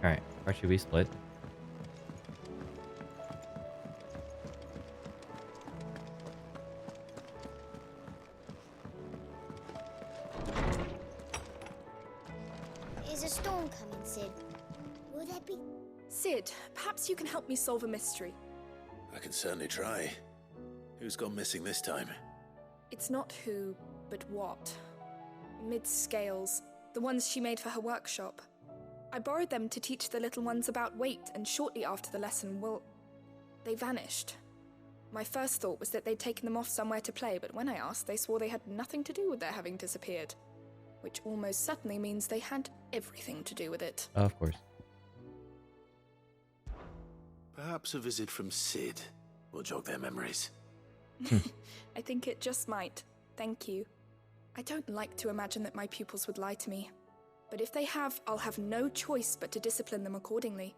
Alright, or should we split? Is a storm coming, Sid? Will there be... Sid, perhaps you can help me solve a mystery. I can certainly try. Who's gone missing this time? It's not who, but what. Mid's scales, the ones she made for her workshop. I borrowed them to teach the little ones about weight, and shortly after the lesson, well, they vanished. My first thought was that they'd taken them off somewhere to play, but when I asked, they swore they had nothing to do with their having disappeared. Which almost certainly means they had everything to do with it. Of course. Perhaps a visit from Sid will jog their memories. I think it just might. Thank you. I don't like to imagine that my pupils would lie to me. But if they have, I'll have no choice but to discipline them accordingly.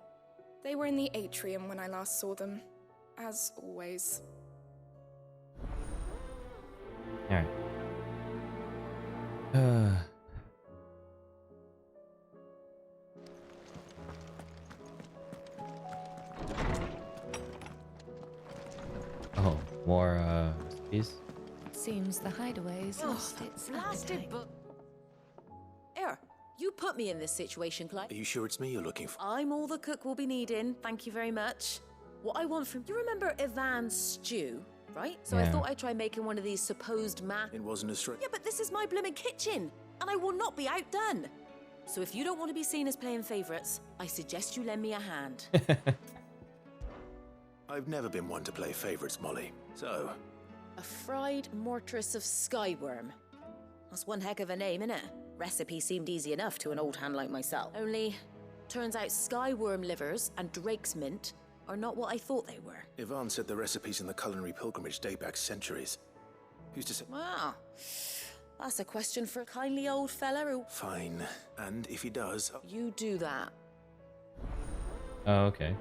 They were in the atrium when I last saw them. As always. Alright. Oh, more recipes? Seems the hideaway's lost its Blasted appetite. Here, you put me in this situation, Clyde. Are you sure it's me you're looking for? I'm all the cook will be needing, thank you very much. What I want from you remember Ivan's stew, right? So I Yeah. thought I'd try making one of these supposed It wasn't a straight. Yeah, but this is my blimmin' kitchen, and I will not be outdone. So if you don't want to be seen as playing favourites, I suggest you lend me a hand. I've never been one to play favourites, Molly. So, A fried mortress of skyworm. That's one heck of a name, innit? Recipe seemed easy enough to an old hand like myself. Only, turns out skyworm livers and drake's mint are not what I thought they were. Ivan said the recipes in the culinary pilgrimage date back centuries. Who's to say? Wow. That's a question for a kindly old fella who... Fine. And if he does, You do that. Oh, okay.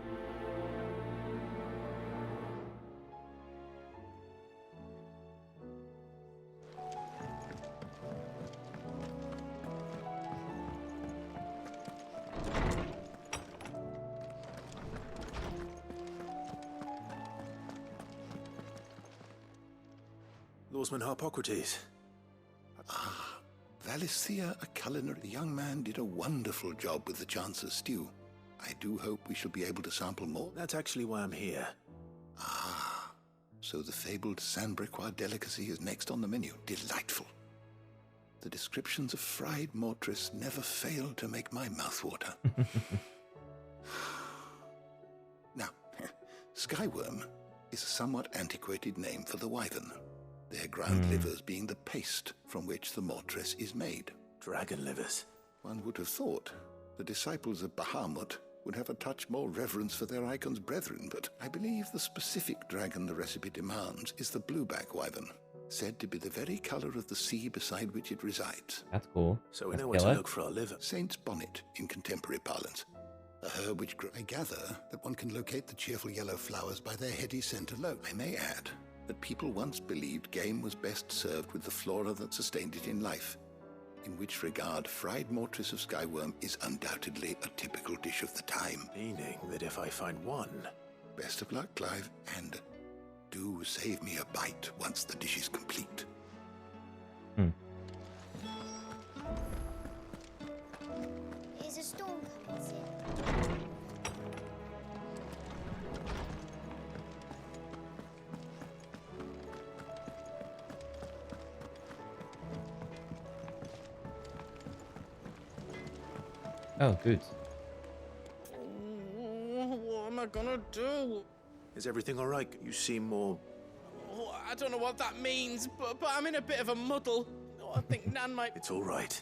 Lawsman Harpocrates. Valisthea, a culinary. The young man did a wonderful job with the Chance's stew. I do hope we shall be able to sample more. That's actually why I'm here. Ah, so the fabled Sandbricois delicacy is next on the menu. Delightful. The descriptions of fried mortress never fail to make my mouth water. Now, skyworm is a somewhat antiquated name for the wyvern, their ground livers being the paste from which the mortress is made. Dragon livers. One would have thought the disciples of Bahamut would have a touch more reverence for their icon's brethren, but I believe the specific dragon the recipe demands is the blueback wyvern, said to be the very color of the sea beside which it resides. That's cool. So we Let's know where kill to it. look for our liver. Saint's bonnet in contemporary parlance. A herb which I gather that one can locate the cheerful yellow flowers by their heady scent alone. I may add that people once believed game was best served with the flora that sustained it in life, in which regard fried mortress of skyworm is undoubtedly a typical dish of the time. Meaning that if I find one, Best of luck, Clive, and do save me a bite once the dish is complete. Is a storm coming, Sid? Oh, good. What am I gonna do? is everything all right? You seem more... Oh, I don't know what that means, but I'm in a bit of a muddle. Oh, I think Nan might... It's all right.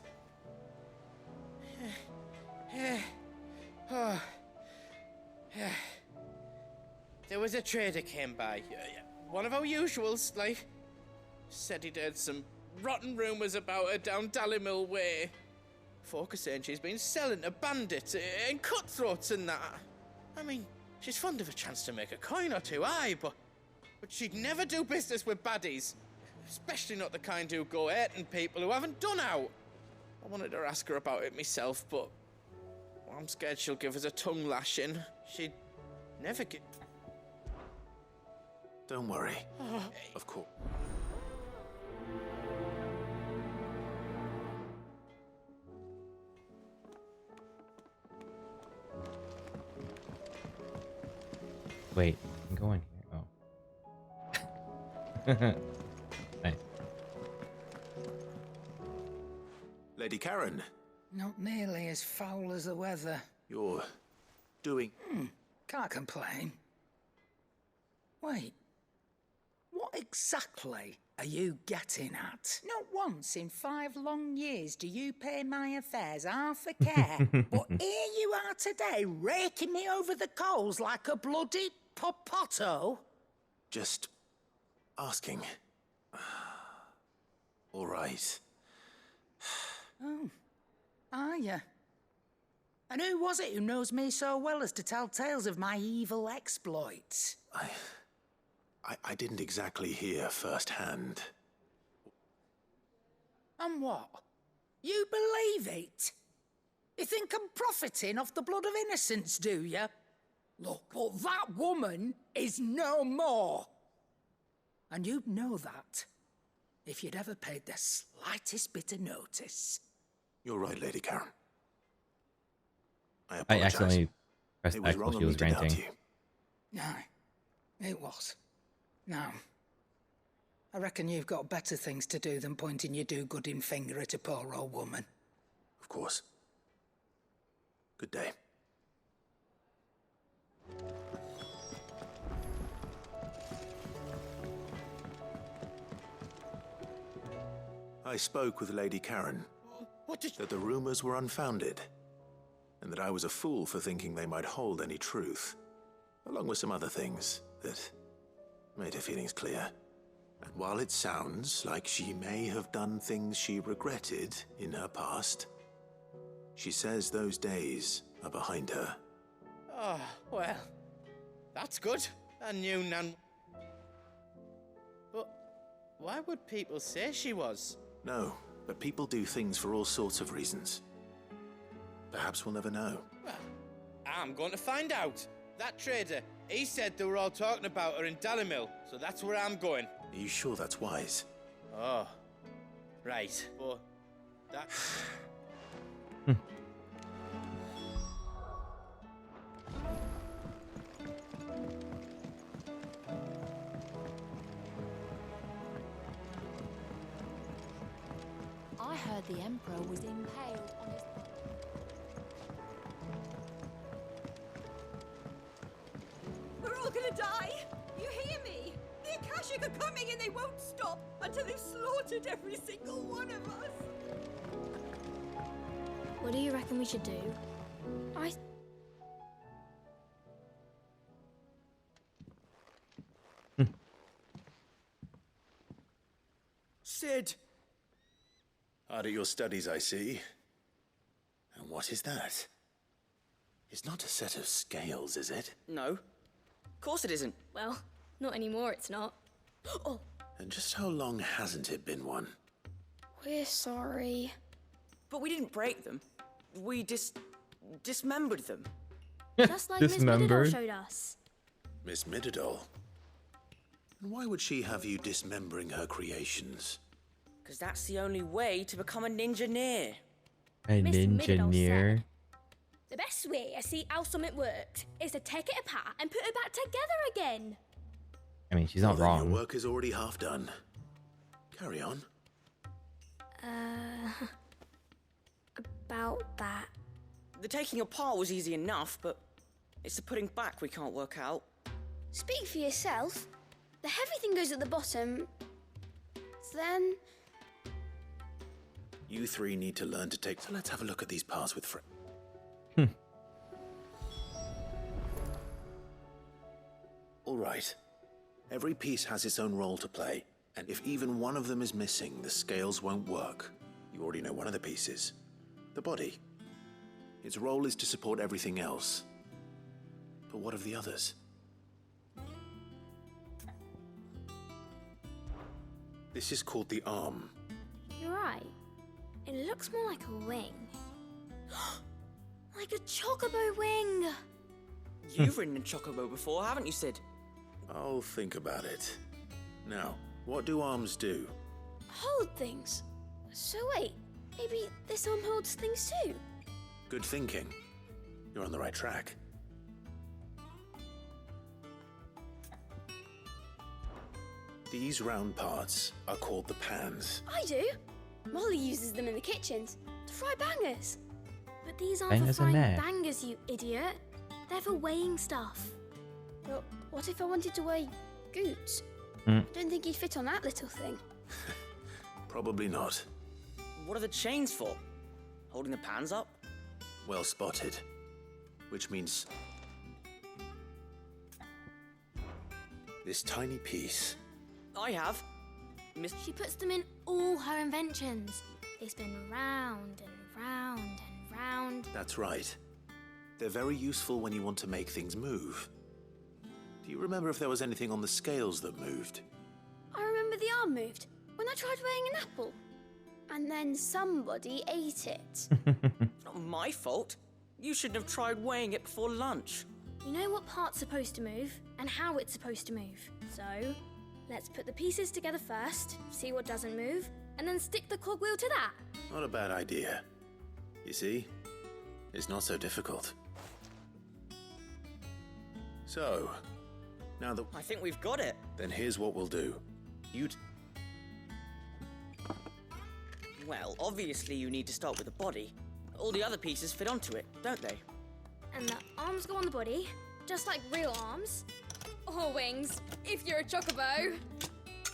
There was a trader came by. One of our usuals, like. Said he'd heard some rotten rumours about her down Dallymill Way. Folk are saying she's been selling to bandits and cutthroats and that. I mean, she's fond of a chance to make a coin or two, aye, but she'd never do business with baddies. Especially not the kind who go hurting people who haven't done out. I wanted to ask her about it myself, but I'm scared she'll give us a tongue lashing. She'd never get. Don't worry. Of course. Wait, I'm going here. Oh. Hey. Lady Karen, Not nearly as foul as the weather. you're doing... Can't complain. Wait. What exactly are you getting at? Not once in 5 long years do you pay my affairs half a care. But here you are today, raking me over the coals like a bloody popoto. just asking. All right. Are you? And who was it who knows me so well as to tell tales of my evil exploits? I didn't exactly hear firsthand. And what? You believe it? You think I'm profiting off the blood of innocents, do you? Look, but that woman is no more. And you'd know that if you'd ever paid the slightest bit of notice. You're right, Lady Karen. I I apologize. accidentally pressed It was X wrong while of she me was to doubt ranting. No, it was. Now, I reckon you've got better things to do than pointing your do-gooding finger at a poor old woman. Of course. Good day. I spoke with Lady Karen What did that the rumors were unfounded, and that I was a fool for thinking they might hold any truth, along with some other things that made her feelings clear. And while it sounds like she may have done things she regretted in her past, she says those days are behind her. Oh, well, that's good. I knew none. But why would people say she was? No, but people do things for all sorts of reasons. Perhaps we'll never know. Well, I'm going to find out. That trader, he said they were all talking about her in Dalimil, so that's where I'm going. Are you sure that's wise? Oh, right. But that... I heard the Emperor was impaled on his... We're all gonna die! You hear me? The Akashic are coming and they won't stop until they've slaughtered every single one of us! What do you reckon we should do? Sid! Hard at your studies, I see. And what is that? It's not a set of scales, is it? No. Of course it isn't. Well, not anymore, it's not. Oh, And just how long hasn't it been one? we're sorry. But we didn't break them. We dismembered them. Just like Miss Middledore Dismembered? showed us. Miss Midadol. And why would she have you dismembering her creations? Because that's the only way to become a ninja-neer. A Miss Middledore ninja. The best way I see how something works is to take it apart and put it back together again. I mean, she's not Well, then wrong. Your work is already half done. Carry on. About that. The taking apart was easy enough, but it's the putting back we can't work out. Speak for yourself. The heavy thing goes at the bottom. Then... You three need to learn to take... So let's have a look at these parts with friends. All right. Every piece has its own role to play, and if even one of them is missing, the scales won't work. You already know one of the pieces. The body. Its role is to support everything else. But what of the others? This is called the arm. You're right. It looks more like a wing. Like a chocobo wing! You've ridden a chocobo before, haven't you, Sid? I'll think about it. Now, what do arms do? Hold things. So wait, maybe this arm holds things too? Good thinking. You're on the right track. These round parts are called the pans. I do. Molly uses them in the kitchens to fry bangers. But these aren't Bangers for in frying there. bangers, you idiot. They're for weighing stuff. But what if I wanted to weigh Goots? I don't think he'd fit on that little thing. Probably not. What are the chains for? Holding the pans up? Well spotted. Which means... this tiny piece. I have. Miss... She puts them in all her inventions. They spin round and round and round. That's right. They're very useful when you want to make things move. Do you remember if there was anything on the scales that moved? I remember the arm moved when I tried weighing an apple. And then somebody ate it. Not my fault. You shouldn't have tried weighing it before lunch. You know what part's supposed to move and how it's supposed to move. So, let's put the pieces together first, see what doesn't move, and then stick the cogwheel to that. Not a bad idea. You see? It's not so difficult. So, now that... I think we've got it. Then here's what we'll do. Well, obviously you need to start with the body. All the other pieces fit onto it, don't they? And the arms go on the body, just like real arms. Or wings, if you're a chocobo.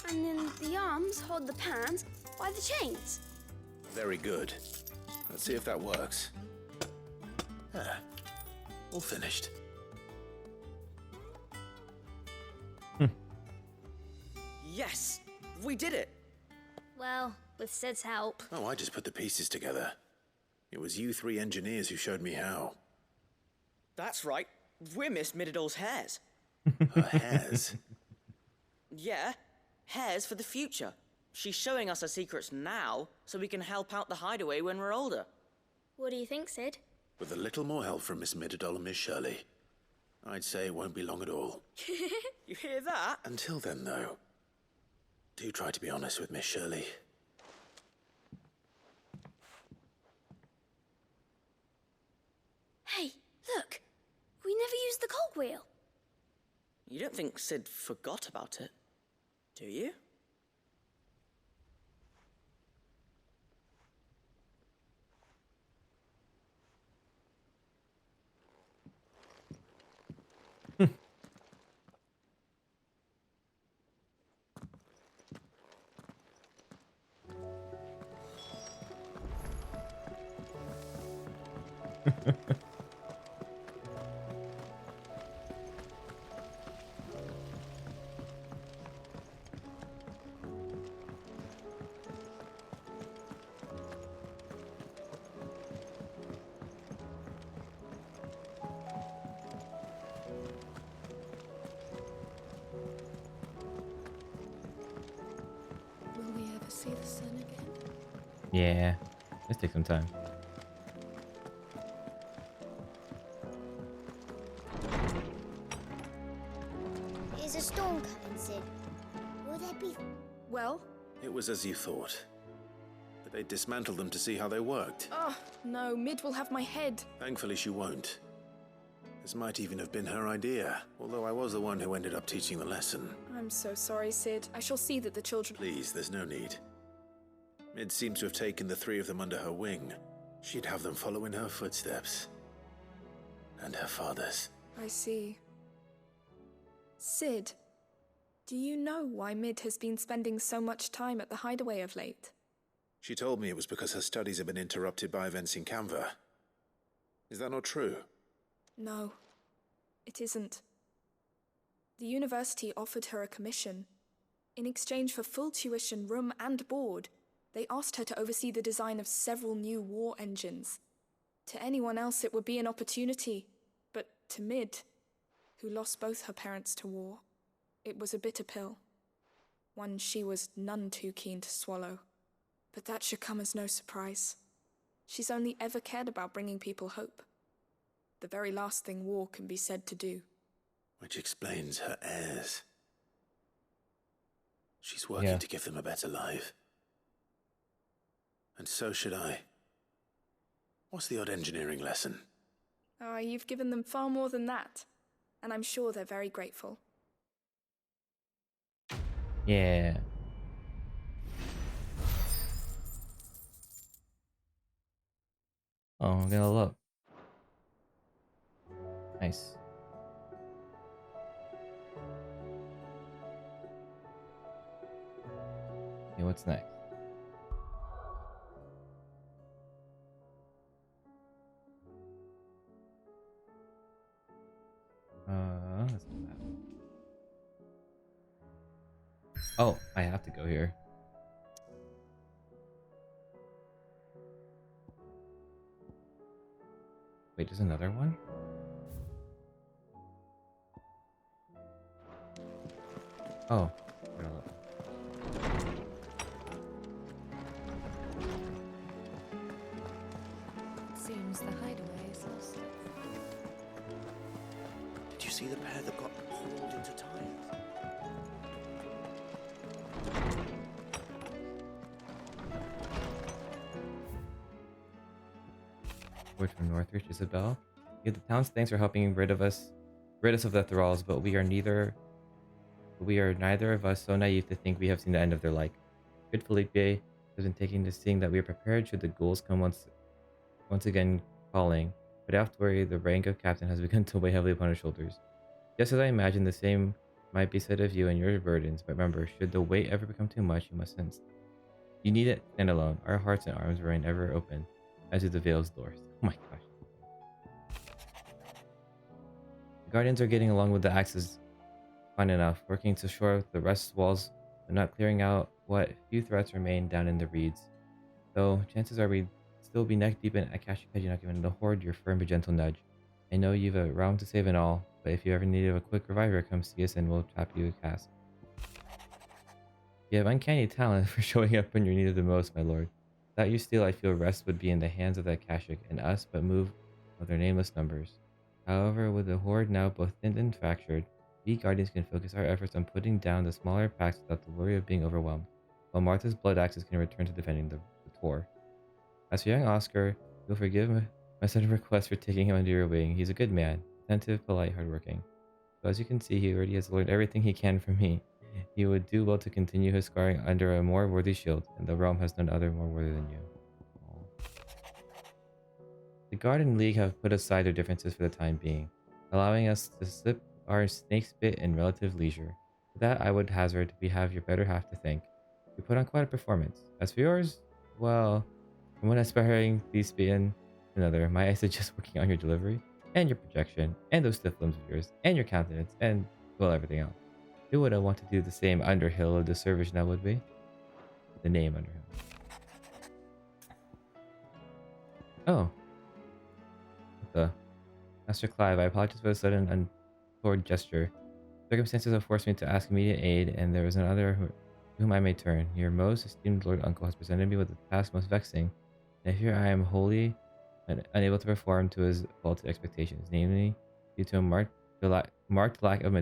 And then the arms hold the pans by the chains. Very good. Let's see if that works. Ah, all finished. Yes! We did it! Well, with Sid's help. Oh, I just put the pieces together. It was you three engineers who showed me how. That's right. We're Miss Middledor's hairs. Her hairs? Yeah, hairs for the future. She's showing us her secrets now, so we can help out the hideaway when we're older. What do you think, Sid? With a little more help from Miss Middledor and Miss Shirley, I'd say it won't be long at all. You hear that? Until then, though, do try to be honest with Miss Shirley. Hey, look! We never used the cogwheel. You don't think Sid forgot about it, do you? Will we ever see the sun again? Yeah. Let's take some time. Is a storm coming, Sid? Will there be... Well? It was as you thought. But they dismantled them to see how they worked. Oh, no, Mid will have my head. Thankfully, she won't. This might even have been her idea, although I was the one who ended up teaching the lesson. I'm so sorry, Sid. I shall see that the children... Please, there's no need. Mid seems to have taken the three of them under her wing. She'd have them follow in her footsteps. And her father's. I see. Sid, do you know why Mid has been spending so much time at the hideaway of late? She told me it was because her studies have been interrupted by events in Canva. Is that not true? No, it isn't. The university offered her a commission. In exchange for full tuition, room and board, they asked her to oversee the design of several new war engines. To anyone else it would be an opportunity, but to Mid, who lost both her parents to war, it was a bitter pill. One she was none too keen to swallow. But that should come as no surprise. She's only ever cared about bringing people hope. the very last thing war can be said to do. Which explains her heirs. She's working Yeah. to give them a better life. And so should I. What's the odd engineering lesson? Oh, you've given them far more than that, and I'm sure they're very grateful. Yeah. Oh, I'm gonna look. Nice. Okay, what's next? That's not bad. Oh, I have to go here. Wait, there's another one? Oh, gotta look. Seems the hideaway is lost. Did you see the pair that got hauled into time? Word from Northridge, Isabel. Yeah, the town's thanks for helping rid us of the thralls, but we are neither of us so naive to think we have seen the end of their like. Good Felipe has been taking to seeing that we are prepared should the ghouls come once again calling, but after the rank of captain has begun to weigh heavily upon our shoulders. Just as I imagine the same might be said of you and your burdens, but remember, should the weight ever become too much, you must sense. You need it, stand alone. Our hearts and arms remain ever open, as do the veil's doors. Oh my gosh. The guardians are getting along with the axes fine enough, working to shore up the rest walls, but not clearing out what few threats remain down in the reeds. Though chances are we'd still be neck deep in Akashi Kajinaki when the horde your firm but gentle nudge. I know you've a realm to save and all, but if you ever need a quick reviver, come see us and we'll trap you a cask. You have uncanny talent for showing up when you're needed the most, my lord. Without you still, I feel rest would be in the hands of the Akashic and us but move of their nameless numbers. However, with the horde now both thinned and fractured, we guardians can focus our efforts on putting down the smaller packs without the worry of being overwhelmed, while Martha's blood axes can return to defending the Tor. As for young Oscar, you'll forgive my sudden request for taking him under your wing. He's a good man, attentive, polite, hardworking. So as you can see, he already has learned everything he can from me. He would do well to continue his scarring under a more worthy shield, and the realm has none other more worthy than you. Aww. The Garden League have put aside their differences for the time being, allowing us to slip our snake's bit in relative leisure. For that, I would hazard we have your better half to thank. You put on quite a performance. As for yours, well, from one aspiring thespian to another, my eyes are just working on your delivery, and your projection, and those stiff limbs of yours, and your countenance, and, well, everything else. Who would I want to do the same Underhill of the service now would be? The name Underhill. Oh. What the? Master Clive, I apologize for the sudden untoward gesture. Circumstances have forced me to ask immediate aid, and there is another to whom I may turn. Your most esteemed Lord Uncle has presented me with a task most vexing, and here I am wholly unable to perform to his vaulted expectations, namely, due to a marked lack of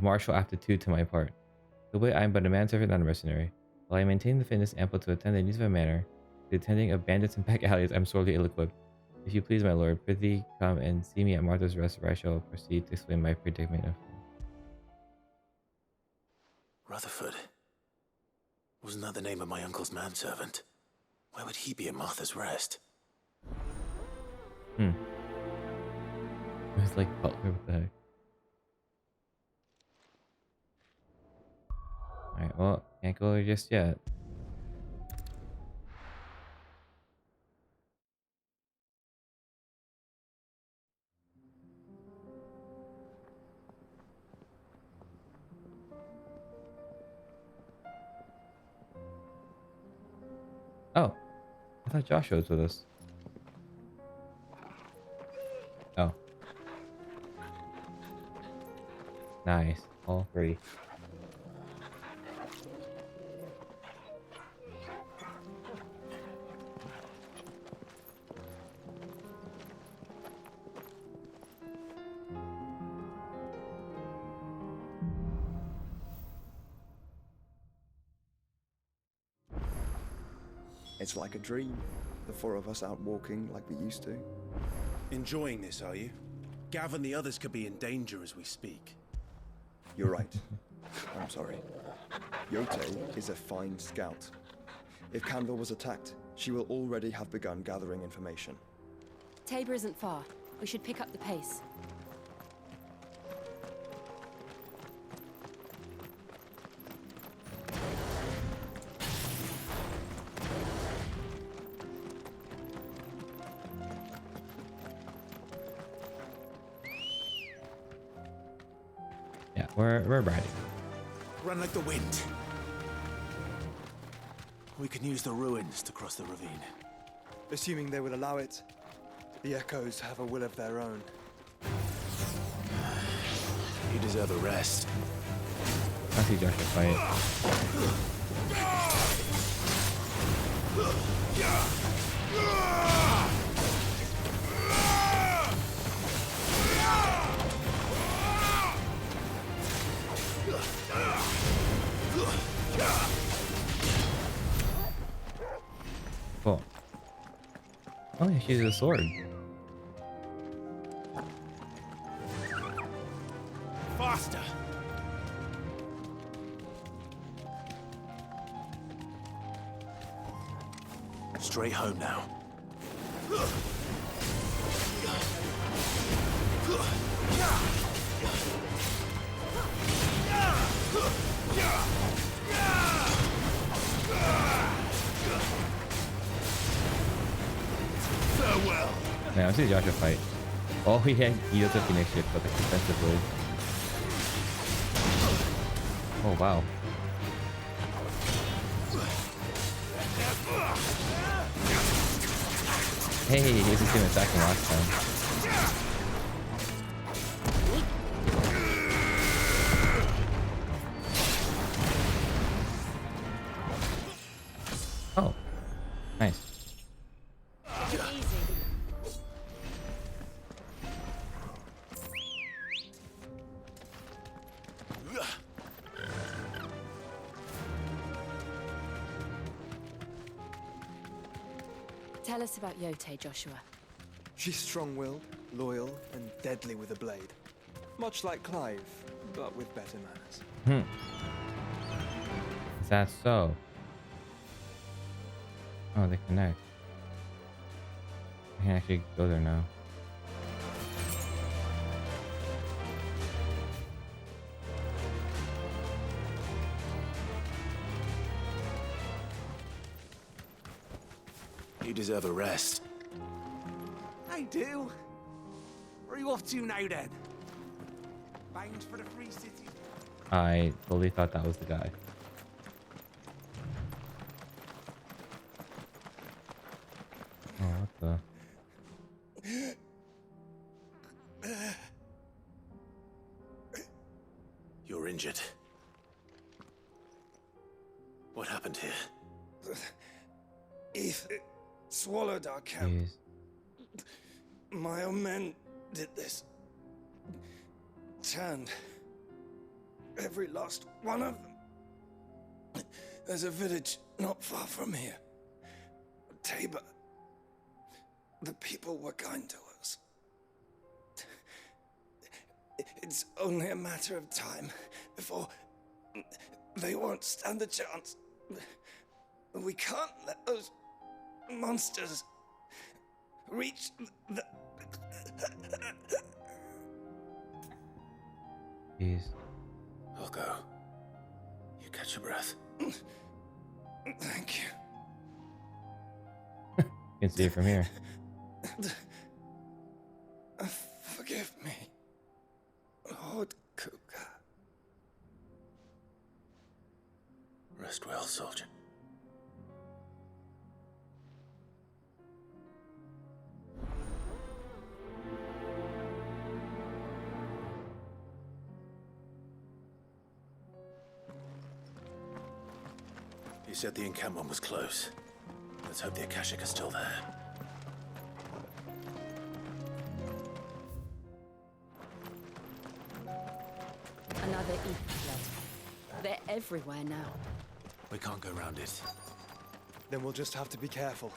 martial aptitude to my part. The way I am but a manservant, not a mercenary. While I maintain the fitness ample to attend the needs of a manor, the attending of bandits and back alleys, I am sorely ill-equipped. If you please, my lord, prithee come and see me at Martha's Rest, where I shall proceed to explain my predicament of... Rutherford. Wasn't that the name of my uncle's manservant? Why would he be at Martha's Rest? It was like Butler, what the heck? Alright, well, can't go there just yet. Oh, I thought Joshua was with us. Oh. Nice. All three. It's like a dream. The four of us out walking like we used to. Enjoying this, are you? Gav and the others could be in danger as we speak. You're right. I'm sorry. Yote is a fine scout. If Canville was attacked, she will already have begun gathering information. Tabor isn't far. We should pick up the pace. Yeah, we're riding. Run like the wind. We can use the ruins to cross the ravine. Assuming they will allow it. The Echoes have a will of their own. You deserve a rest. I see Joshua fight. Cool. Oh, yeah, she uses a sword. Faster! Straight home now. Farewell! Yeah, I see Joshua fight. Oh, he does a Phoenix shift, but like defensively. Oh, wow. Hey, he was the same attacking last time. Oh, nice. Tell us about Yote, Joshua. She's strong-willed, loyal, and deadly with a blade. Much like Clive, but with better manners. Is that so? Oh, they connect. I can actually go there now. You deserve a rest. I do. Where are you off to now then? Bound for the Free City? I totally thought that was the guy. Oh, what the? You're injured. What happened here? If it swallowed our camp. Jeez. My own men did this. Turned. Every last one of them. There's a village not far from here. Tabor. The people were kind to us. It's only a matter of time before they won't stand a chance. We can't let those monsters reach the... Jeez. I'll go. You catch your breath. Thank you. You can see it from here. Forgive me, Lord Kuka. Rest well, soldier. You said the encampment was close. Let's hope the Akashic are still there. Another ether flood. They're everywhere now. We can't go round it. Then we'll just have to be careful.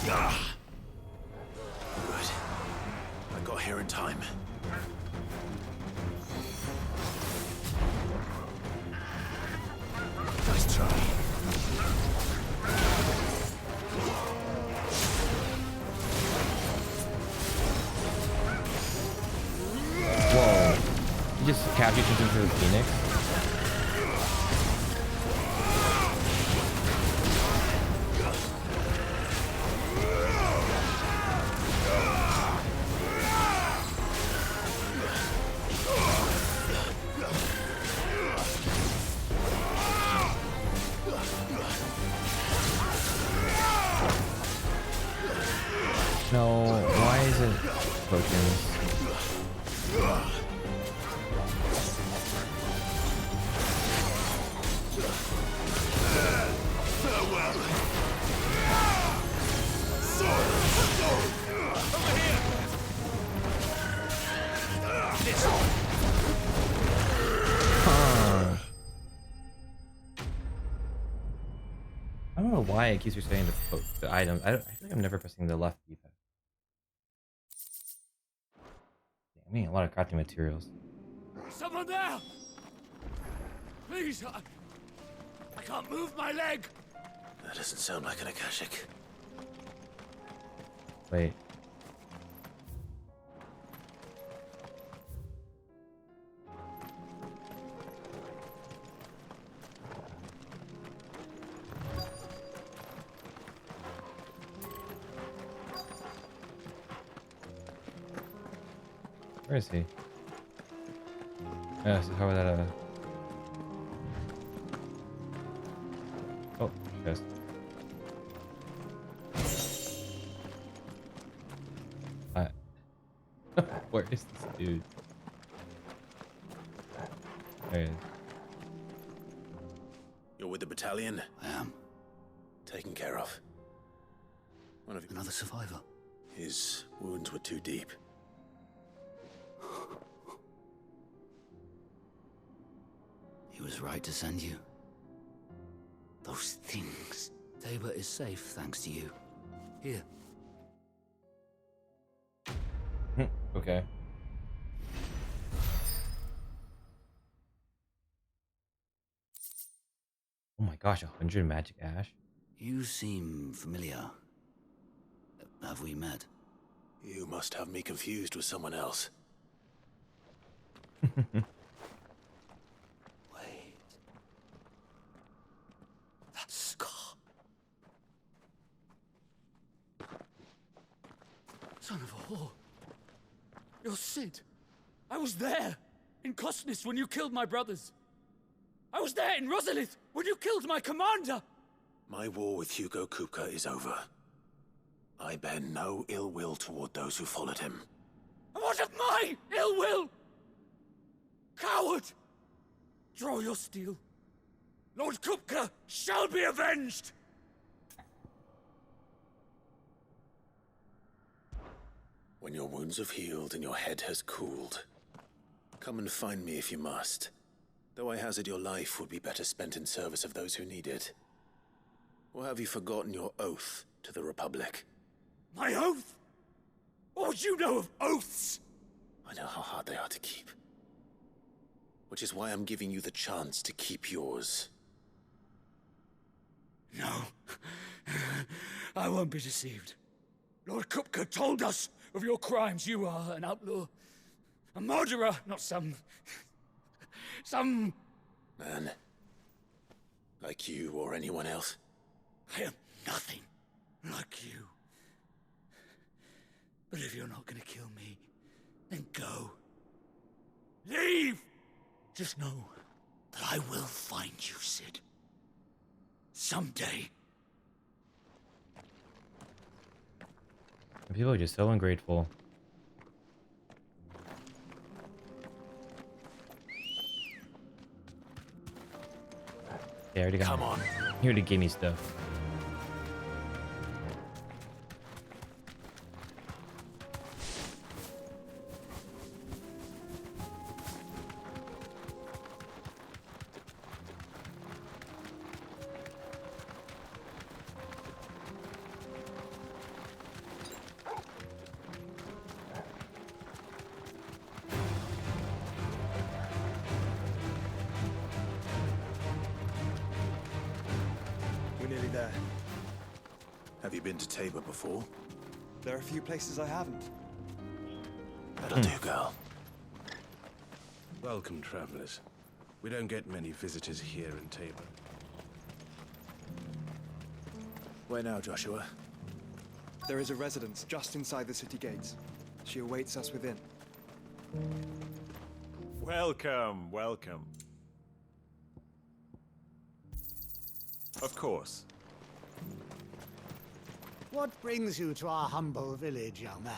Good. I got here in time. Nice try. Whoa. You just captured something for the Phoenix? No, why is it tokens? I don't know why it keeps resetting the items. I feel like I'm never pressing the left keypad. Yeah, I mean, a lot of crafting materials. Someone there! Please, I can't move my leg! That doesn't sound like an Akashic. Wait. Where is he? Yeah, so how about that? Oh, yes. Where is this dude? There he is. You're with the battalion? I am. Taken care of. One of Another survivor. His wounds were too deep. He was right to send you. Those things. Tabor is safe thanks to you. Here. Okay. Oh my gosh, 100 magic ash? You seem familiar. Have we met? You must have me confused with someone else. Wait. That scar. Son of a whore. You're Sid. I was there in Cosnis when you killed my brothers. I was there in Rosalith when you killed my commander. My war with Hugo Kupka is over. I bear no ill will toward those who followed him. And what of my ill will? Coward! Draw your steel. Lord Kupka shall be avenged! When your wounds have healed and your head has cooled, come and find me if you must. Though I hazard your life would be better spent in service of those who need it. Or have you forgotten your oath to the Republic? My oath? What would you know of oaths? I know how hard they are to keep. Which is why I'm giving you the chance to keep yours. No. I won't be deceived. Lord Kupka told us of your crimes. You are an outlaw. A murderer, not some man. Like you or anyone else. I am nothing like you. But if you're not gonna kill me, then go. Leave! Just know that I will find you, Sid. Someday. People are just so ungrateful. They already got. Come on. He already gave me stuff. there. Have you been to Tabor before? There are a few places I haven't. That'll do, girl. Welcome, travelers. We don't get many visitors here in Tabor. Where now, Joshua? There is a residence just inside the city gates. She awaits us within. Welcome, welcome. Of course. What brings you to our humble village, young man?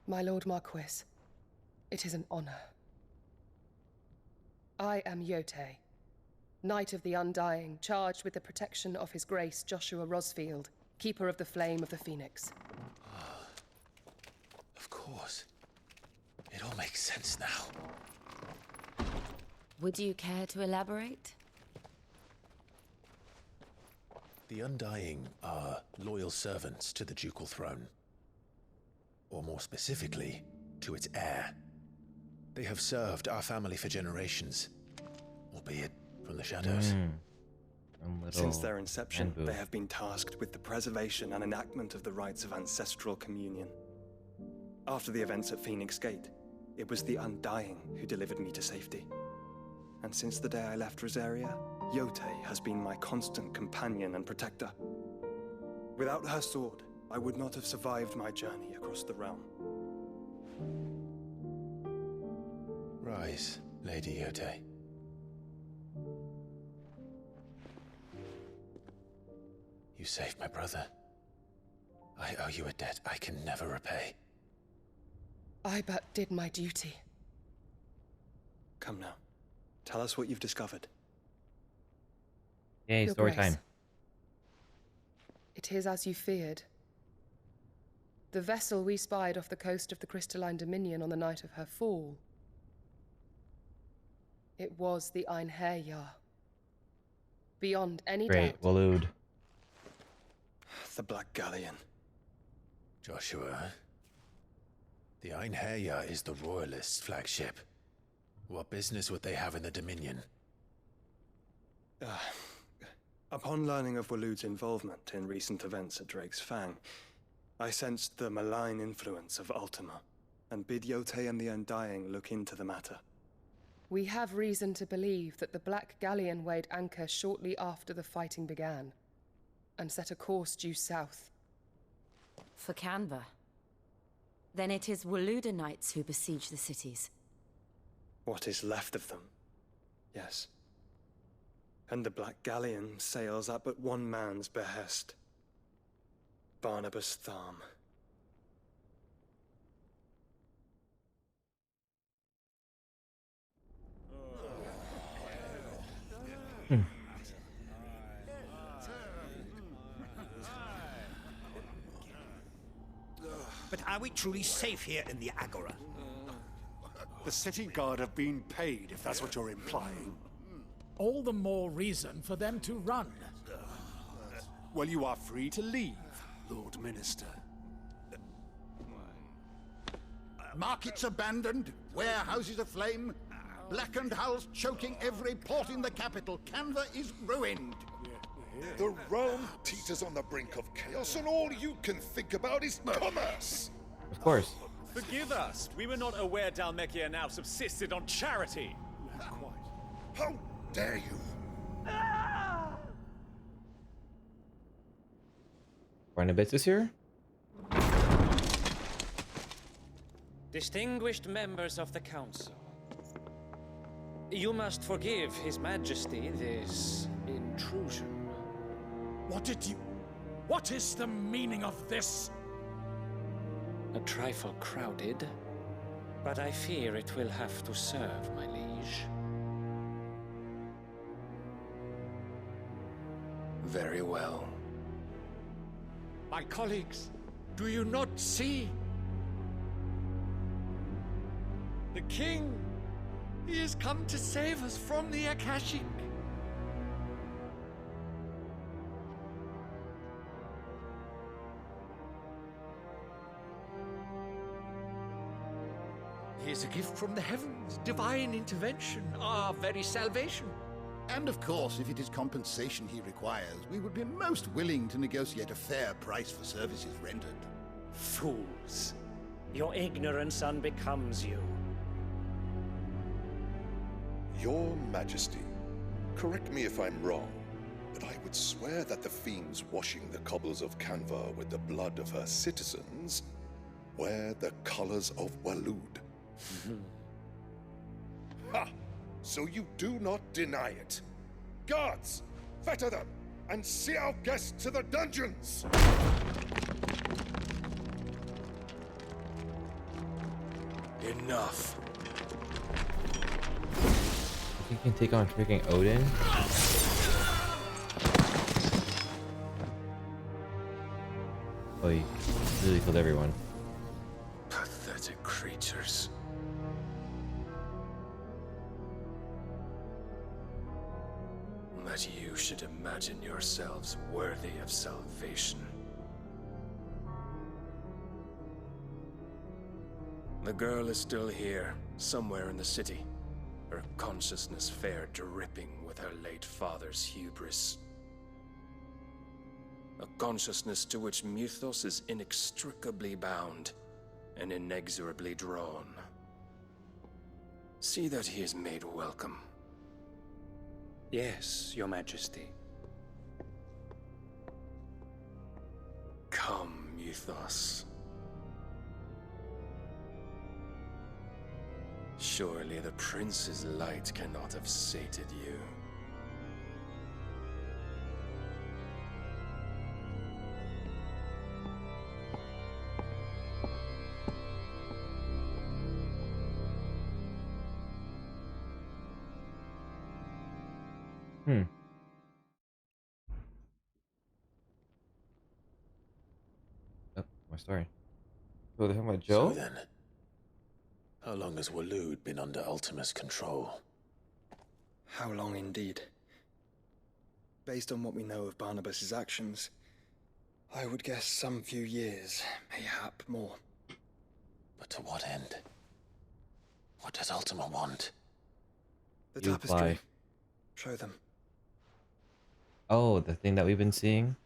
My Lord Marquis, it is an honor. I am Yote, Knight of the Undying, charged with the protection of His Grace Joshua Rosfield, Keeper of the Flame of the Phoenix. Of course. It all makes sense now. Would you care to elaborate? The Undying are loyal servants to the ducal throne. Or more specifically, to its heir. They have served our family for generations, albeit from the shadows. Since their inception, they have been tasked with the preservation and enactment of the rites of ancestral communion. After the events at Phoenix Gate, it was the Undying who delivered me to safety. And since the day I left Rosaria, Yote has been my constant companion and protector. Without her sword, I would not have survived my journey across the realm. Rise, Lady Yote. You saved my brother. I owe you a debt I can never repay. I but did my duty. Come now. Tell us what you've discovered. Yay, Your story Grace. time. It is as you feared. The vessel we spied off the coast of the Crystalline Dominion on the night of her fall. It was the Einherjar. Beyond any Great, doubt. Waloed. The Black Galleon. Joshua, the Einherjar is the Royalists' flagship. What business would they have in the Dominion? Upon learning of Waloed's involvement in recent events at Drake's Fang, I sensed the malign influence of Ultima, and bid Yote and the Undying look into the matter. We have reason to believe that the Black Galleon weighed anchor shortly after the fighting began, and set a course due south. For Canva. Then it is Waloeda knights who besiege the cities. What is left of them, yes. And the Black Galleon sails at but one man's behest. Barnabas Tharm. But are we truly safe here in the Agora? The city guard have been paid, if that's what you're implying. All the more reason for them to run. Well, you are free to leave, Lord Minister. Markets abandoned, warehouses aflame, blackened hulls choking every port in the capital. Canva is ruined. The realm teeters on the brink of chaos, and all you can think about is commerce. Of course. Forgive us. We were not aware Dhalmekia now subsisted on charity. How dare you? Barnabas is here? Distinguished members of the Council, you must forgive His Majesty this intrusion. What is the meaning of this? A trifle crowded, but I fear it will have to serve, my liege. Very well. My colleagues, do you not see? The king! He has come to save us from the Akashic! He is a gift from the heavens, divine intervention, our very salvation. And of course, if it is compensation he requires, we would be most willing to negotiate a fair price for services rendered. Fools. Your ignorance unbecomes you. Your Majesty, correct me if I'm wrong, but I would swear that the fiends washing the cobbles of Canva with the blood of her citizens wear the colors of Waloed. Ha! So you do not deny it. Guards, fetter them, and see our guests to the dungeons! Enough. You can take on freaking Odin? Oh, you really killed everyone. Pathetic creatures. That you should imagine yourselves worthy of salvation. The girl is still here, somewhere in the city. Her consciousness fair dripping with her late father's hubris. A consciousness to which Mythos is inextricably bound and inexorably drawn. See that he is made welcome. Yes, Your Majesty. Come, Mythos. Surely the prince's light cannot have sated you. Oh, my story. So they're talking about Joe? So then, how long has Waloed been under Ultima's control? How long indeed? Based on what we know of Barnabas's actions, I would guess some few years, mayhap more. But to what end? What does Ultima want? The You tapestry. apply. Show them. Oh, the thing that we've been seeing?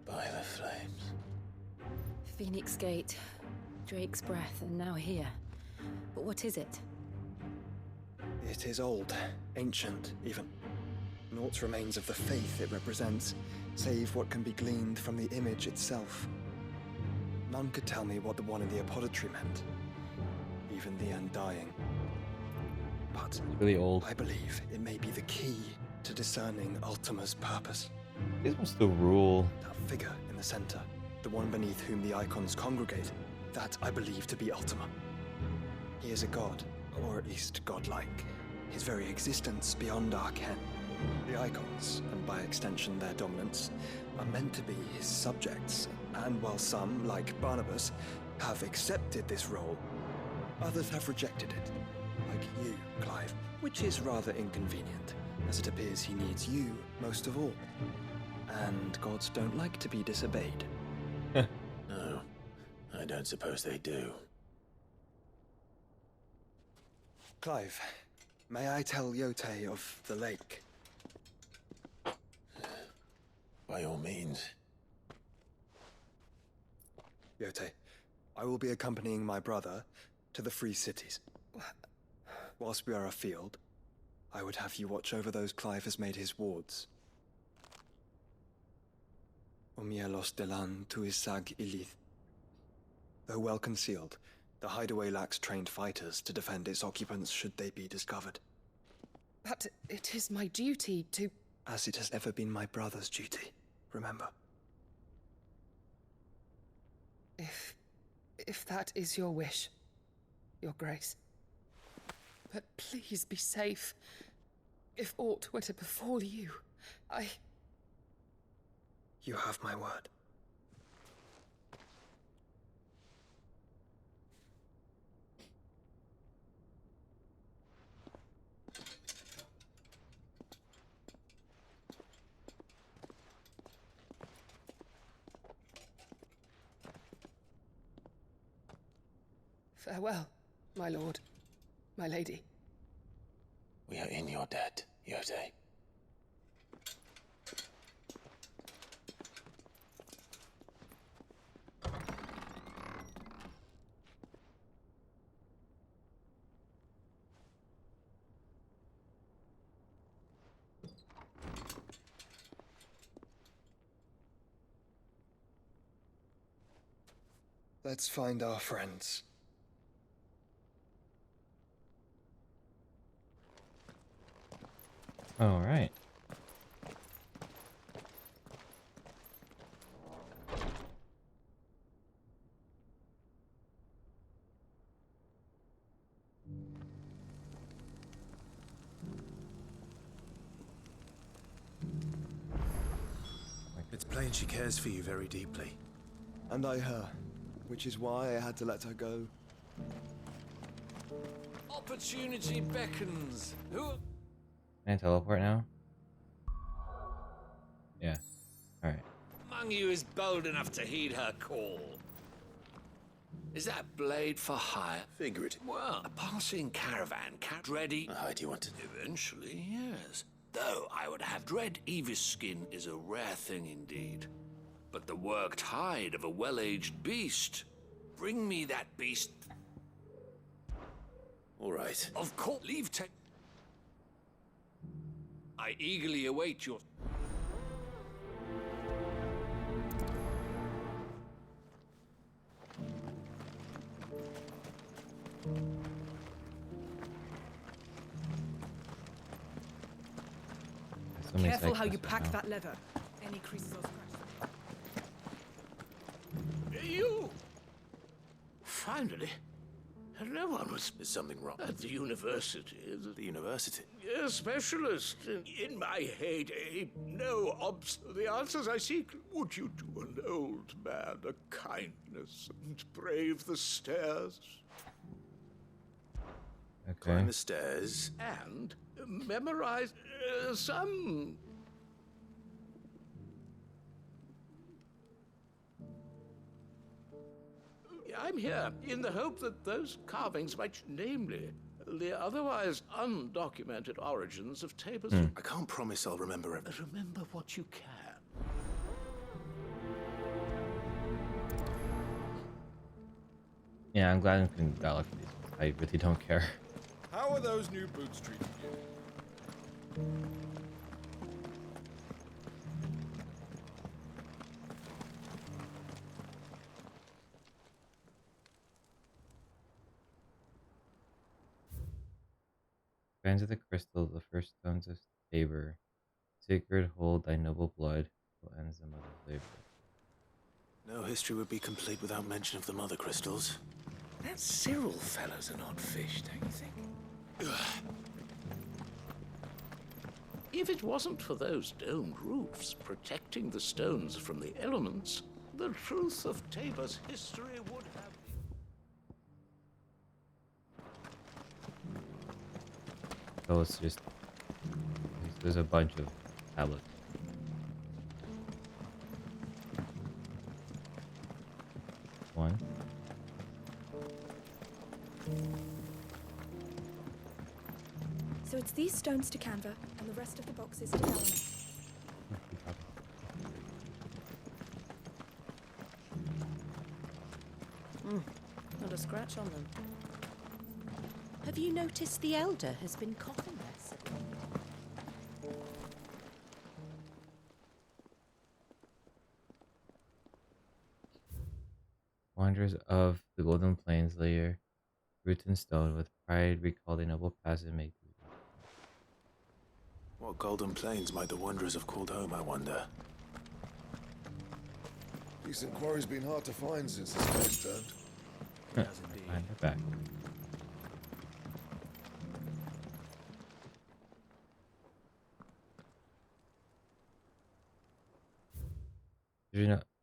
By the flames. Phoenix Gate, Drake's Breath, and now here. But what is it? It is old, ancient, even. Naught remains of the faith it represents, save what can be gleaned from the image itself. None could tell me what the one in the apothecary meant, even the Undying. But It's really old. I believe it may be the key to discerning Ultima's purpose. These will still rule. That figure in the center, the one beneath whom the icons congregate, that I believe to be Ultima. He is a god, or at least godlike. His very existence beyond our ken. The icons, and by extension their dominants, are meant to be his subjects, and while some, like Barnabas, have accepted this role, others have rejected it, like you, Clive, which is rather inconvenient, as it appears he needs you most of all. And gods don't like to be disobeyed. No, I don't suppose they do. Clive, may I tell Yote of the lake? By all means. Yote, I will be accompanying my brother to the Free Cities. Whilst we are afield, I would have you watch over those Clive has made his wards. Omielos delan tuisag ilith. Though well concealed, the hideaway lacks trained fighters to defend its occupants should they be discovered. But it is my duty to... As it has ever been my brother's duty, remember. If that is your wish, Your Grace. But please be safe. If aught were to befall you, You have my word. Farewell, my lord, my lady. We are in your debt, Yode. Let's find our friends. All right. It's plain she cares for you very deeply. And I her, which is why I had to let her go. Opportunity beckons. Who? Can I teleport now? Yeah. Alright. Among you is bold enough to heed her call. Is that blade for hire? Figurative. Well, a passing caravan ready. How do you want it? Eventually, yes. Though I would have dread Evis skin is a rare thing indeed. But the worked hide of a well-aged beast. Bring me that beast. All right. Of course, leave I eagerly await your... Careful how you pack that leather. Any creases or scratches. You! Finally. No one was... Is something wrong? At the university. The university? A specialist. In my heyday, no the answers I seek. Would you do an old man a kindness and brave the stairs? Okay. Climb the stairs. And memorize some... I'm here in the hope that those carvings might, namely, the otherwise undocumented origins of Tabor's... I can't promise I'll remember everything. Remember what you can. Yeah, I'm glad I'm in dialogue for these. I really don't care. How are those new boots treating you? Strands of the crystal, the first stones of Tabor. Sacred, hold thy noble blood, till ends the mother's labor. No history would be complete without mention of the mother crystals. That Cyril fellow's an odd fish, don't you think? If it wasn't for those domed roofs protecting the stones from the elements, the truth of Tabor's history would have... So it's just... There's a bunch of tablets. One. So it's these stones to Canva, and the rest of the boxes to Galena. Not a scratch on them. Have you noticed the Elder has been coughing less? Wanderers of the Golden Plains lay your roots in stone, with pride recall the noble past and make these. What Golden Plains might the Wanderers have called home, I wonder? Decent quarry's been hard to find since the space turned. Behind her back.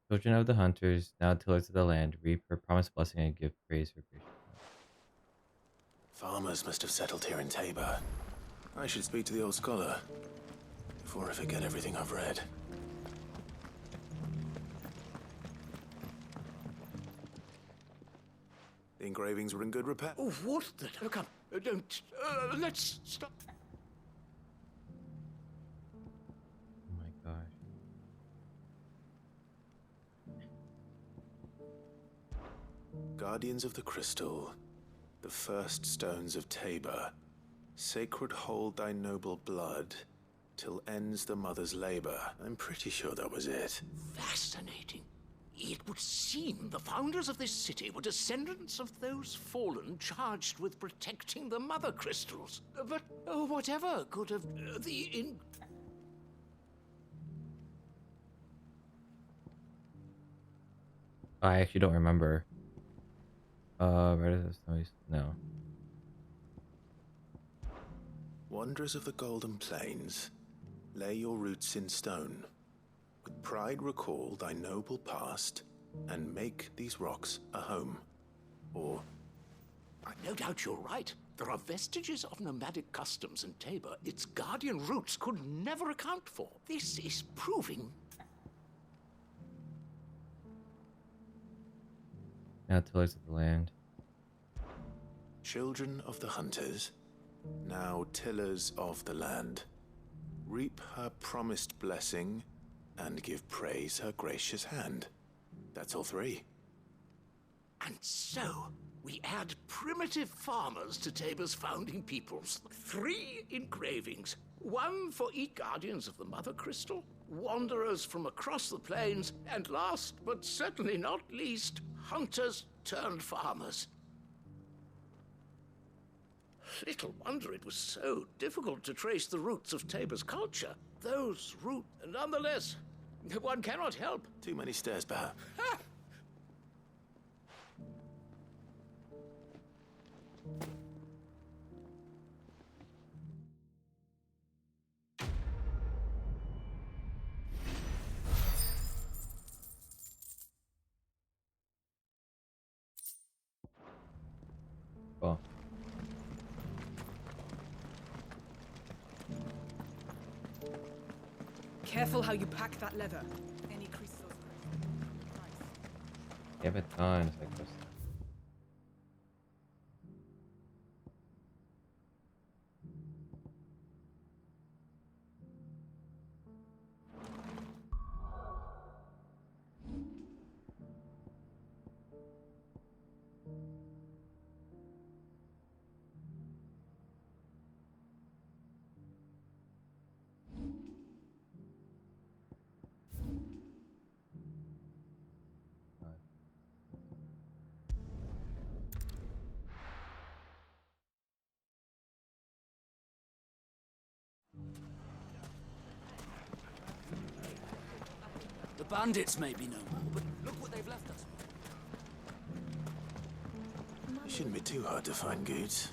Children of the hunters, now tillers of the land, reap her promised blessing and give praise for gracious. Farmers must have settled here in Tabor. I should speak to the old scholar before I forget everything I've read. The engravings were in good repair. Oh, what the... Oh, come, don't... let's stop. Oh my gosh. Guardians of the Crystal, the first stones of Tabor, sacred hold thy noble blood, till ends the mother's labor. I'm pretty sure that was it. Fascinating. It would seem the founders of this city were descendants of those fallen charged with protecting the mother crystals. But whatever could have... I actually don't remember. Right of the no. Wanderers of the Golden Plains, lay your roots in stone. With pride recall thy noble past, and make these rocks a home. Or... No doubt you're right. There are vestiges of nomadic customs in Tabor its guardian roots could never account for. This is proving... Now tillers of the land. Children of the hunters, now tillers of the land, reap her promised blessing and give praise her gracious hand. That's all three. And so, we add primitive farmers to Tabor's founding peoples. 3 engravings, 1 for each guardians of the Mother Crystal, wanderers from across the plains, and last but certainly not least, hunters turned farmers. Little wonder it was so difficult to trace the roots of Tabor's culture. Those roots, nonetheless, one cannot help. Too many stairs, perhaps. Oh. Careful how you pack that leather. Any crystals. Give it time, it's like this. The bandits may be no more, but look what they've left us. It shouldn't be too hard to find goods.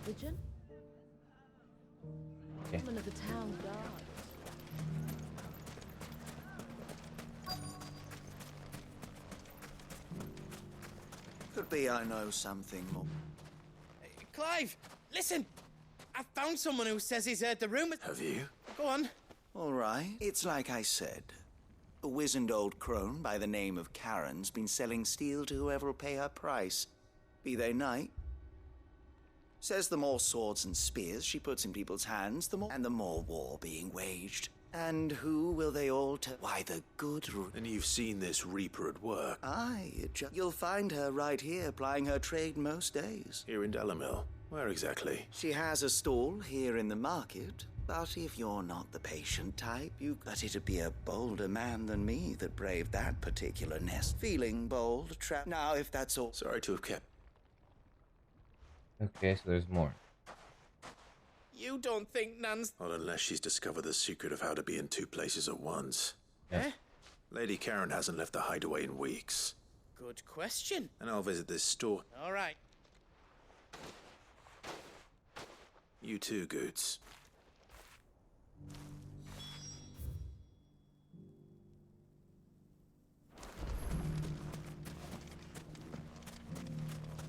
Pigeon? Okay. Woman of the town guard. Could be I know something more. Clive, listen! I found someone who says he's heard the rumors. Have you? Go on. All right. It's like I said. A wizened old crone by the name of Karen's been selling steel to whoever'll pay her price. Be they knight. Says the more swords and spears she puts in people's hands, the more war being waged. And who will they all tell? Why, the good... And you've seen this Reaper at work? Aye, you'll find her right here, plying her trade most days. Here in Delamil? Where exactly? She has a stall here in the market, But if you're not the patient type, but it'd be a bolder man than me that braved that particular nest. Feeling bold, trapped. Now, if that's all. Sorry to have kept. Okay, so there's more. You don't think Nan's... Not unless she's discovered the secret of how to be in two places at once. Eh? Lady Karen hasn't left the hideaway in weeks. Good question. And I'll visit this store. All right. You too, Goots.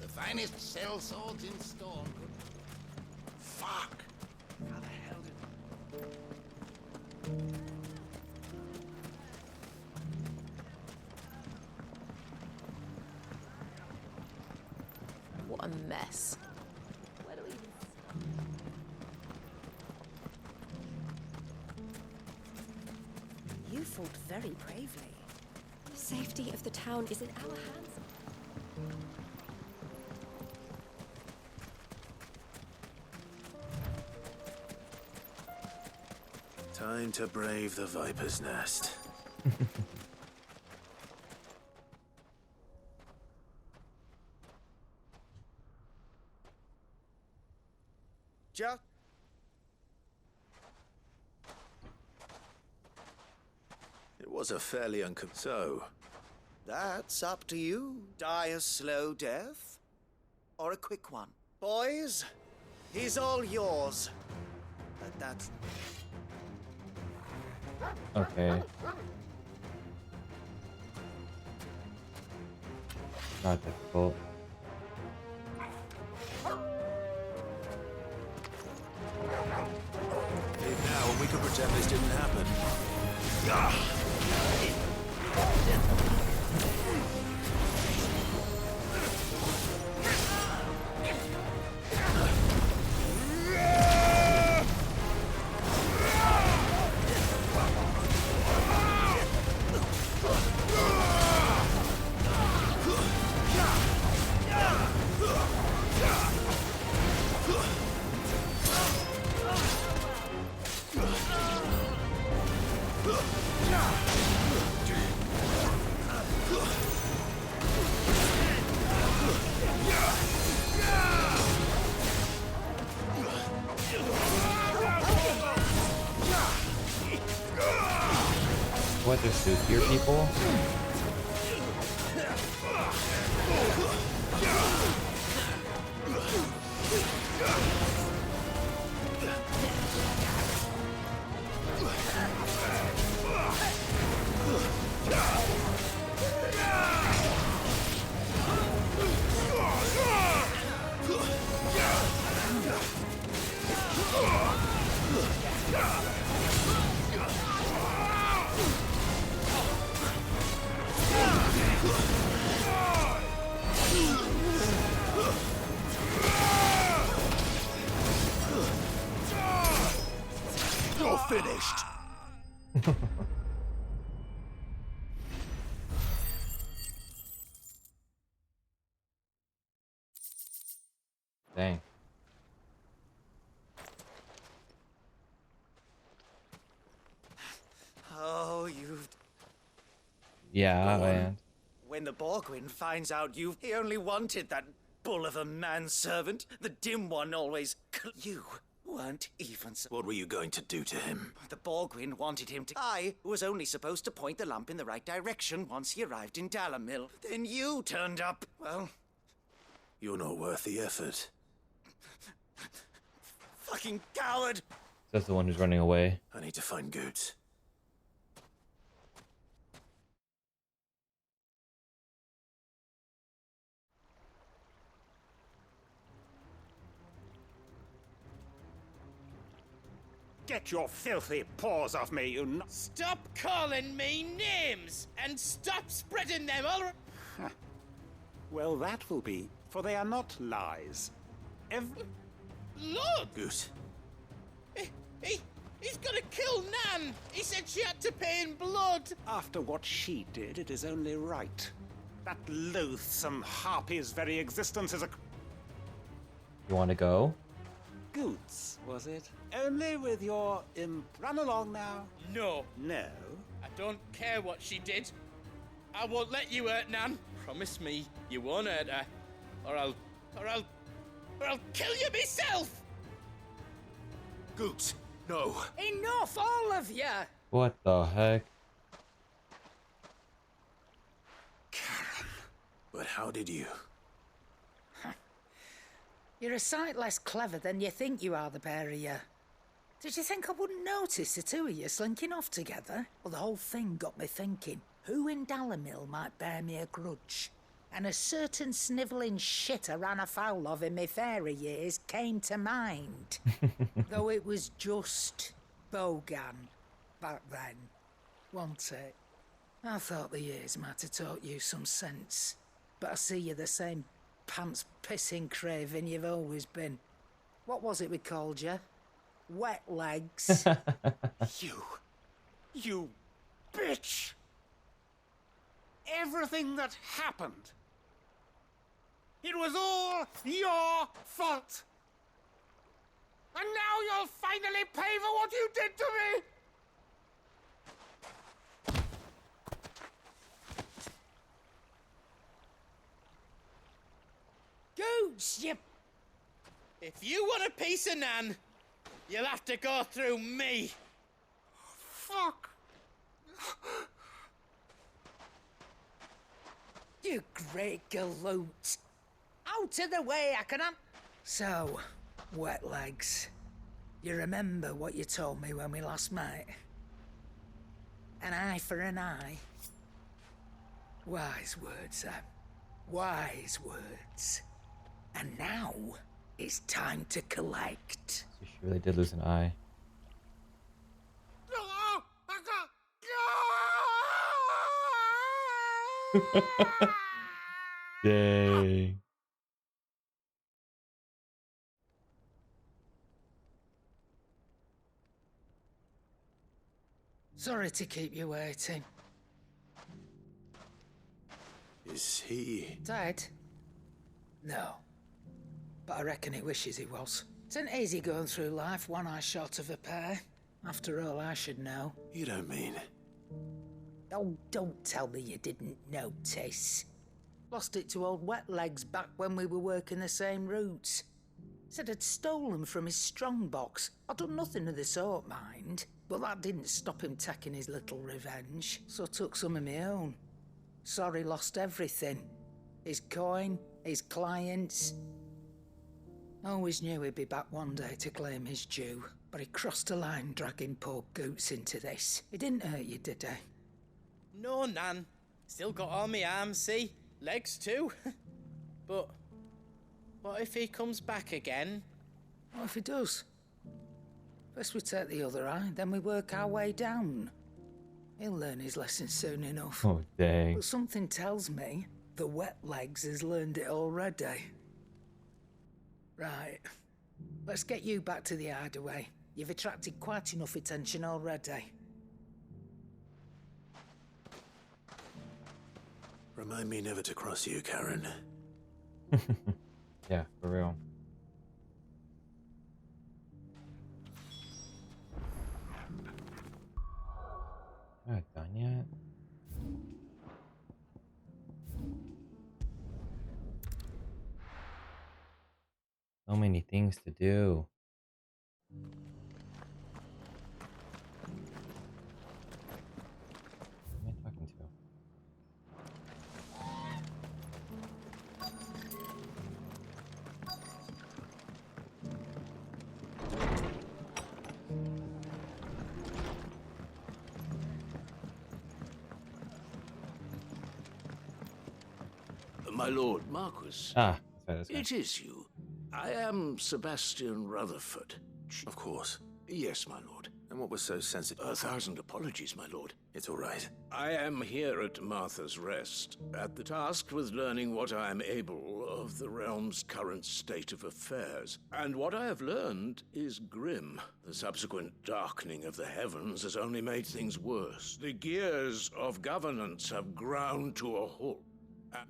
The finest shell swords in Storm. Fuck! How the hell did... What a mess. Where do we even start? You fought very bravely. The safety of the town is in our hands. Time to brave the Viper's Nest. Just... It was a fairly So, That's up to you. Die a slow death, or a quick one. Boys, he's all yours. But that's... Okay. Not difficult. Leave now, and we could pretend this didn't happen. What, there's two here, people? You're finished. Dang. Oh, you've... Yeah, and When the Borgwyn finds out he only wanted that bull of a manservant, the dim one always... You weren't even... What were you going to do to him? The Borgwyn wanted him to... I was only supposed to point the lamp in the right direction once he arrived in Dalamil. Then you turned up. Well... You're not worth the effort. Fucking coward! that's the one who's running away. I need to find Goots. Get your filthy paws off me, you Stop calling me names and stop spreading them all. Well, that will be, for they are not lies. Lord! Goose. He's gonna kill Nan! He said she had to pay in blood! After what she did, it is only right. That loathsome harpy's very existence is a... You want to go? Goots, was it? Only with your run along now? No. No? I don't care what she did. I won't let you hurt Nan. Promise me you won't hurt her. Or I'll kill you myself! Goots, no. Enough, all of you! What the heck? Karen. But how did you? You're a sight less clever than you think you are, the pair of you. Did you think I wouldn't notice the two of you slinking off together? Well, the whole thing got me thinking, who in Dalamil might bear me a grudge? And a certain snivelling shit I ran afoul of in my fairy years came to mind. Though it was just Bogan back then, wasn't it? I thought the years might have taught you some sense, but I see you're the same pants-pissing craven you've always been. What was it we called you? Wet legs. You bitch! Everything that happened, it was all your fault! And now you'll finally pay for what you did to me! Goots, you... If you want a piece of Nan, you'll have to go through me. Fuck! You great galoot. Out of the way, I can... So, wet legs. You remember what you told me when we last met? An eye for an eye. Wise words, Sam. Wise words. And now, it's time to collect. So she really did lose an eye. Dang. Sorry to keep you waiting. Is he... Dead? No. But I reckon he wishes he was. It's an easy going through life, one eye short of a pair. After all, I should know. You don't mean... Oh, don't tell me you didn't notice. Lost it to old Wet Legs back when we were working the same routes. Said I'd stolen from his strongbox. I'd done nothing of the sort, mind. But that didn't stop him taking his little revenge. So I took some of my own. Sorry, lost everything. His coin, his clients. Always knew he'd be back one day to claim his due. But he crossed a line dragging poor Goots into this. He didn't hurt you, did he? No, Nan. Still got all my arms, see? Legs too. But what if he comes back again? What if he does? First we take the other eye, then we work our way down. He'll learn his lesson soon enough. Oh, dang. But something tells me the Wet Legs has learned it already. Right. Let's get you back to the hideaway. You've attracted quite enough attention already. Remind me never to cross you, Karen. Yeah, for real. Not done yet. So many things to do. Who am I talking to? My lord Marquis. Ah, that's right. It is you. I am Sebastian Rutherford. Of course. Yes, my lord. And what was so sensitive? 1,000 apologies, my lord. It's all right. I am here at Martha's Rest, at the task with learning what I am able of the realm's current state of affairs. And what I have learned is grim. The subsequent darkening of the heavens has only made things worse. The gears of governance have ground to a halt.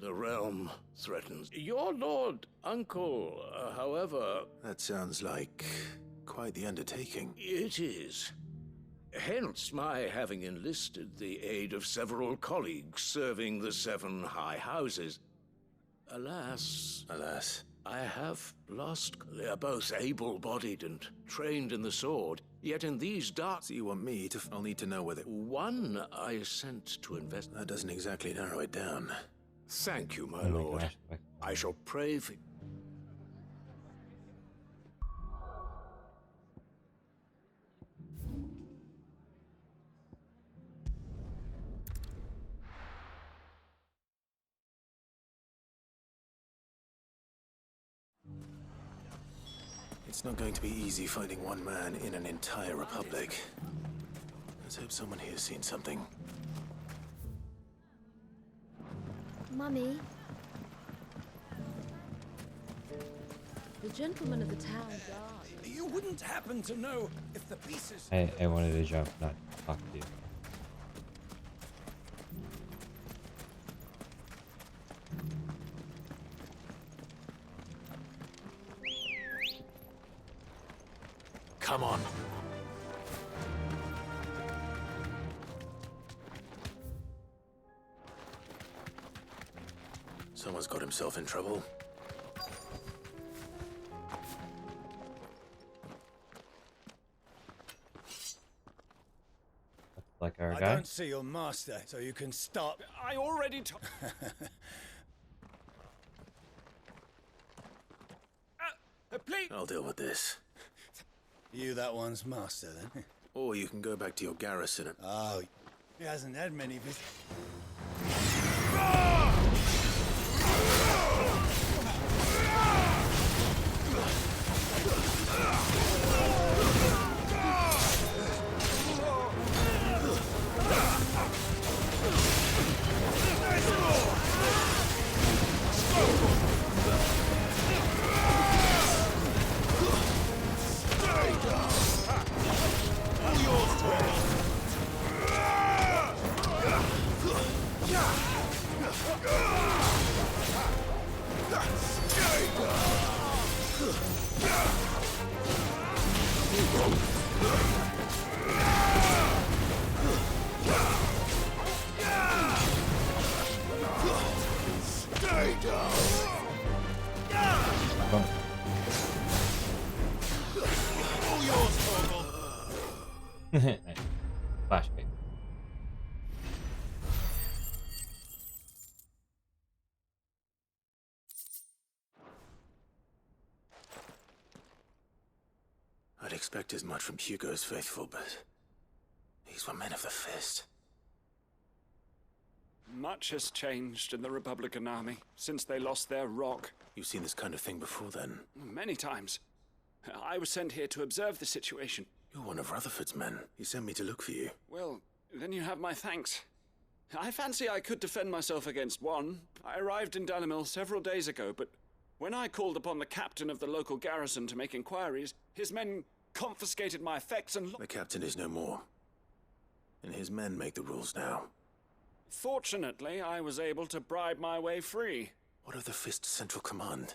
The realm threatens. Your lord uncle, however... That sounds like quite the undertaking. It is. Hence my having enlisted the aid of several colleagues serving the 7 high houses. Alas, I have lost. They are both able-bodied and trained in the sword, yet in these dark... So you want me to... I'll need to know whether... One I sent to invest... That doesn't exactly narrow it down. Thank you, my lord. I shall pray for... It's not going to be easy finding one man in an entire republic. Let's hope someone here's seen something. Mummy. The gentleman of the town guard. You wouldn't happen to know if the pieces... I wanted to jump, not talk to you. Come on. Someone's got himself in trouble. Like our I guy. don't see your master, so you can start. I already please. I'll deal with this. You that one's master, then? Or you can go back to your garrison and... Oh, he hasn't had many visitors. Nice. Flashback. I'd expect as much from Hugo's faithful, but these were men of the fist. Much has changed in the Republican army since they lost their rock. You've seen this kind of thing before, then? Many times. I was sent here to observe the situation. You're one of Rutherford's men. He sent me to look for you. Well, then you have my thanks. I fancy I could defend myself against one. I arrived in Dalimil several days ago, but when I called upon the captain of the local garrison to make inquiries, his men confiscated my effects and... The captain is no more. And his men make the rules now. Fortunately, I was able to bribe my way free. What of the Fist Central Command?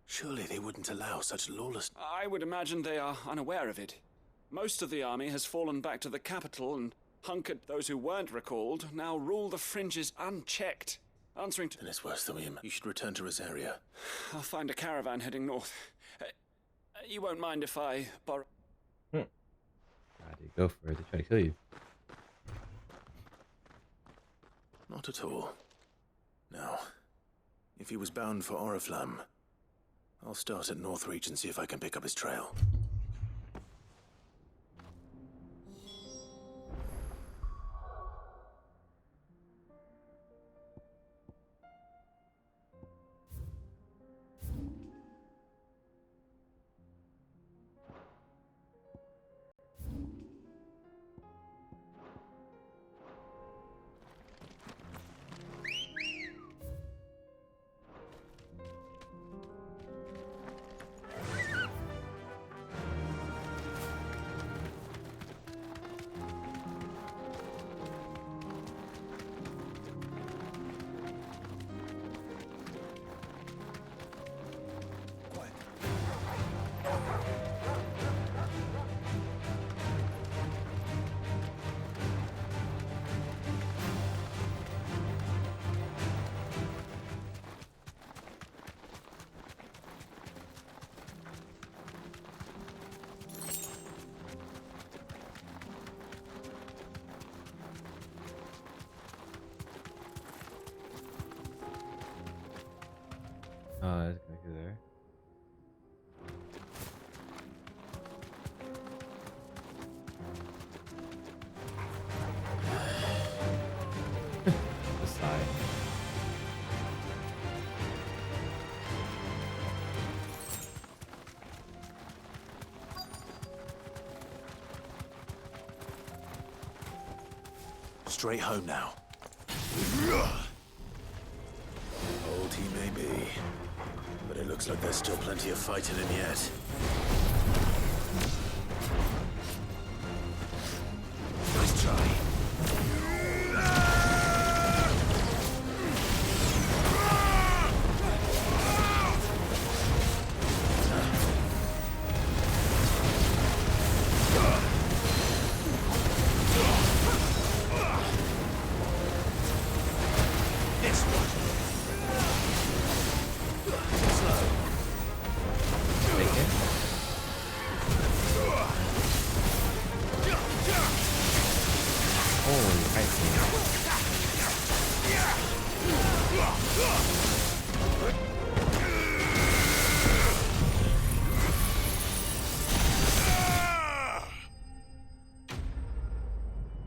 Surely they wouldn't allow such lawlessness. I would imagine they are unaware of it. Most of the army has fallen back to the capital, and hunkered those who weren't recalled now rule the fringes unchecked, answering to... Then it's worse than we imagine. You should return to Rosaria. I'll find a caravan heading north. You won't mind if I borrow... How do you go for it? They try to kill you. Not at all. Now, if he was bound for Oriflamme, I'll start at Northreach and see if I can pick up his trail. Let's go through there. The side. Straight home now. Old he may be, but it looks like there's still plenty of fight in him yet. Nice try.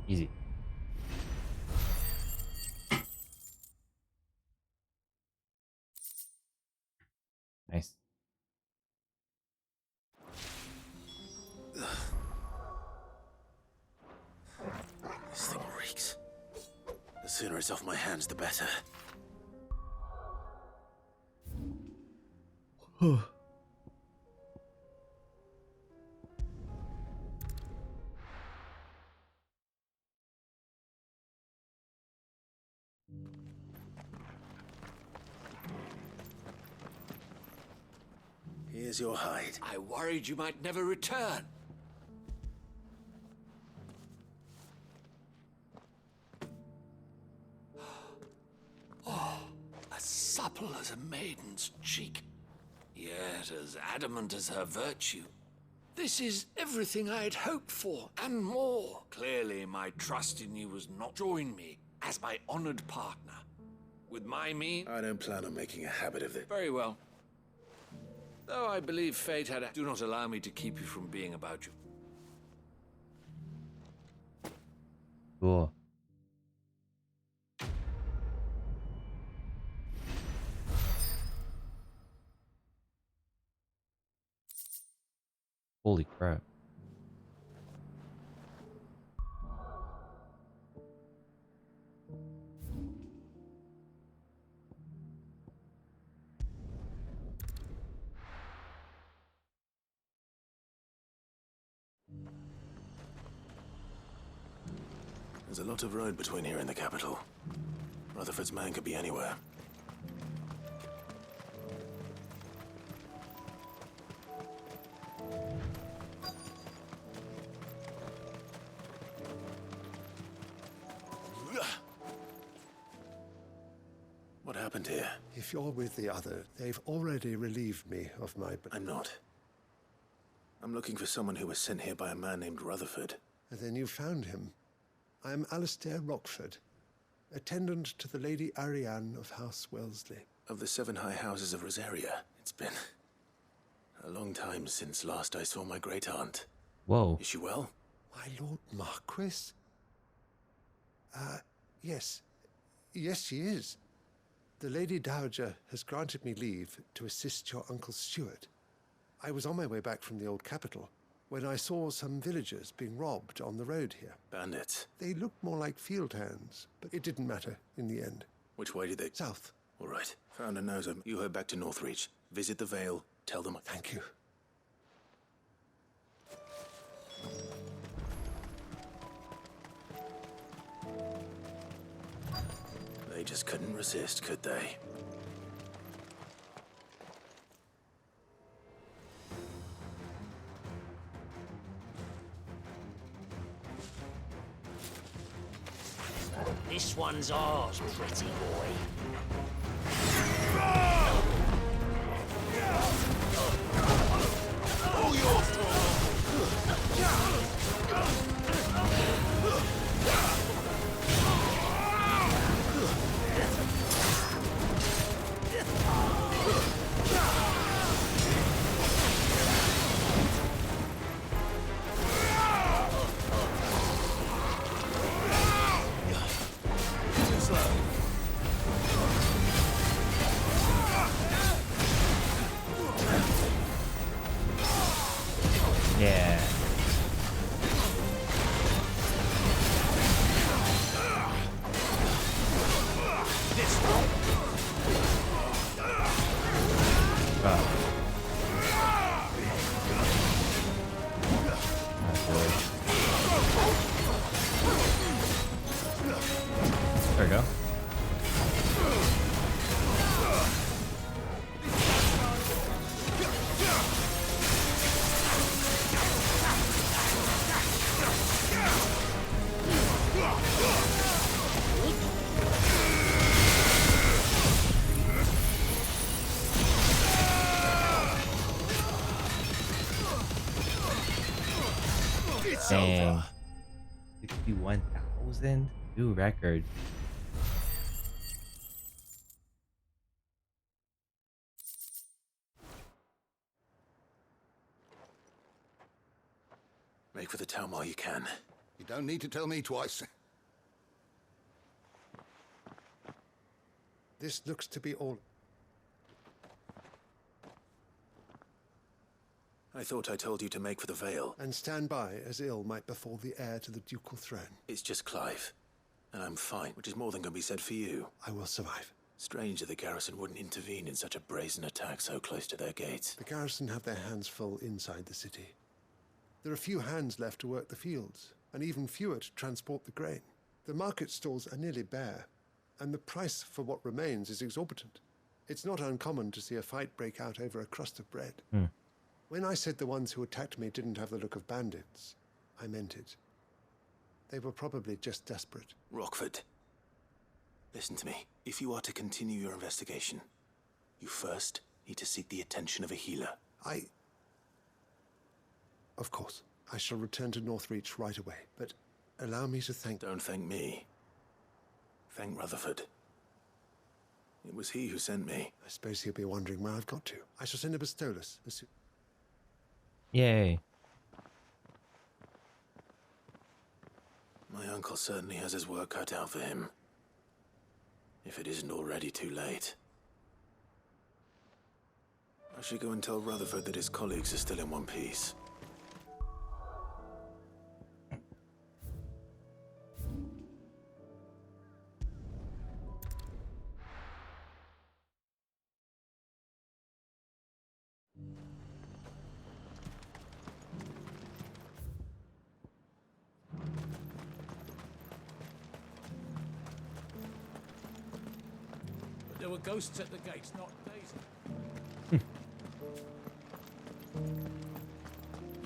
Easy. Nice. This thing reeks. The sooner it's off my hands, the better. Here's your hide. I worried you might never return. Oh, as supple as a maiden's cheek, yet as adamant as her virtue. This is everything I'd hoped for, and more. Clearly, my trust in you was not join me as my honored partner. With my means... I don't plan on making a habit of it. Very well. Though I believe fate had a... Do not allow me to keep you from being about you. Cool. Holy crap. There's a lot of road between here and the capital. Rutherford's man could be anywhere. What happened here? If you're with the other, they've already relieved me of my... I'm not. I'm looking for someone who was sent here by a man named Rutherford. And then you found him. I am Alistair Rockford, attendant to the Lady Ariane of House Wellesley. Of the 7 high houses of Rosaria. It's been a long time since last I saw my great-aunt. Whoa. Is she well? My Lord Marquis? Yes. Yes, she is. The Lady Dowager has granted me leave to assist your Uncle Stuart. I was on my way back from the old capital when I saw some villagers being robbed on the road here. Bandits? They looked more like field hands, but it didn't matter in the end. Which way did they... South. All right. Found a noser. You head back to Northreach. Visit the Vale. Tell them... Thank you. They just couldn't resist, could they? This one's ours, pretty boy. Oh, your Dang. 61,000? New record. Make for the town while you can. You don't need to tell me twice. This looks to be all. I thought I told you to make for the Vale. And stand by as ill might befall the heir to the ducal throne. It's just Clive. And I'm fine, which is more than can be said for you. I will survive. Strange that the garrison wouldn't intervene in such a brazen attack so close to their gates. The garrison have their hands full inside the city. There are few hands left to work the fields, and even fewer to transport the grain. The market stalls are nearly bare, and the price for what remains is exorbitant. It's not uncommon to see a fight break out over a crust of bread. When I said the ones who attacked me didn't have the look of bandits, I meant it. They were probably just desperate. Rockford, listen to me. If you are to continue your investigation, you first need to seek the attention of a healer. Of course. I shall return to Northreach right away, but allow me to thank... Don't thank me. Thank Rutherford. It was he who sent me. I suppose he'll be wondering where I've got to. I shall send a Bistolus as soon... Yay. My uncle certainly has his work cut out for him. If it isn't already too late. I should go and tell Rutherford that his colleagues are still in one piece. There were ghosts at the gates, not Daisy.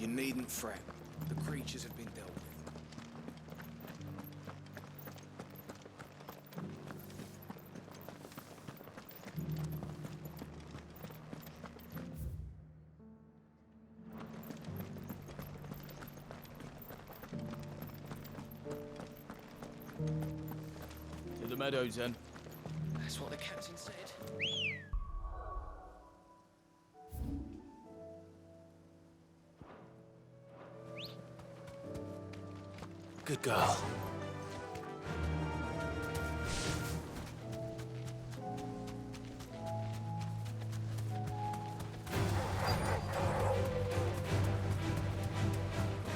You needn't fret. The creatures have been dealt with. To the meadows, then. That's what the captain said. Good girl.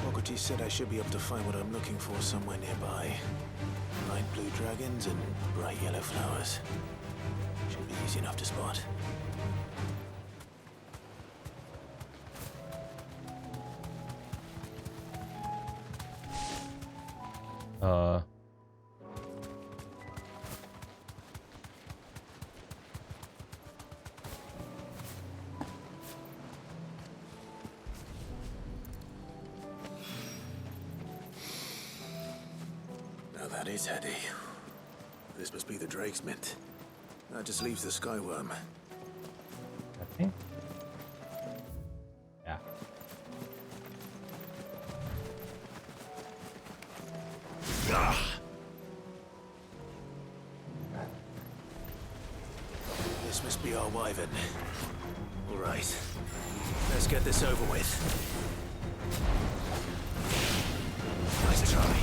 Fogarty said I should be able to find what I'm looking for somewhere nearby. Light blue dragons and bright yellow flowers. Should be easy enough to spot. Now that is heady. This must be the Drake's Mint. That just leaves the Skyworm. Okay. Yeah. This must be our wyvern. All right. Let's get this over with. Nice try.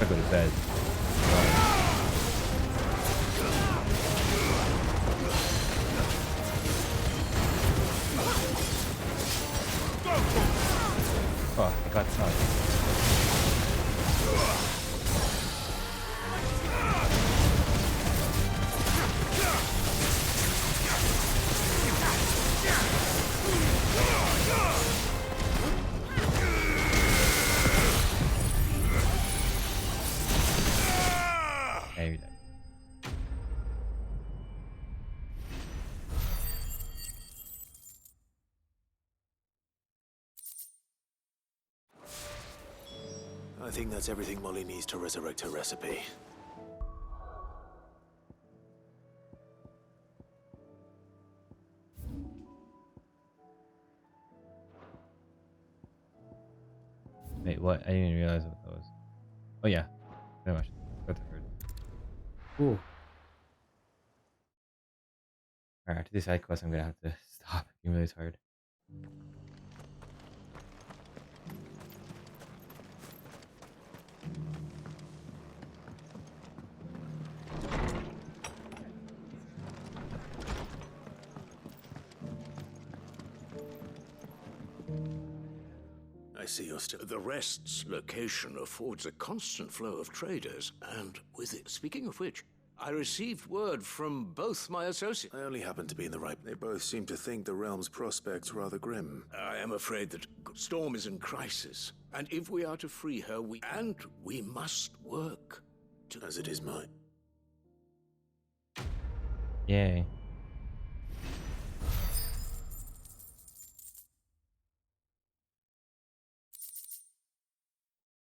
I go to bed. Oh, I got touched. I think that's everything Molly needs to resurrect her recipe. Wait, what? I didn't even realize what that was. Oh yeah, very much. That's heard. Ooh. Alright, after this side quest, I'm gonna have to stop. Even though it's hard. I see you're still... The Rest's location affords a constant flow of traders, and with it, speaking of which, I received word from both my associates. I only happen to be in the right... They both seem to think the realm's prospects rather grim. I am afraid that Storm is in crisis, and if we are to free her, we must work to... As it is mine. Yay.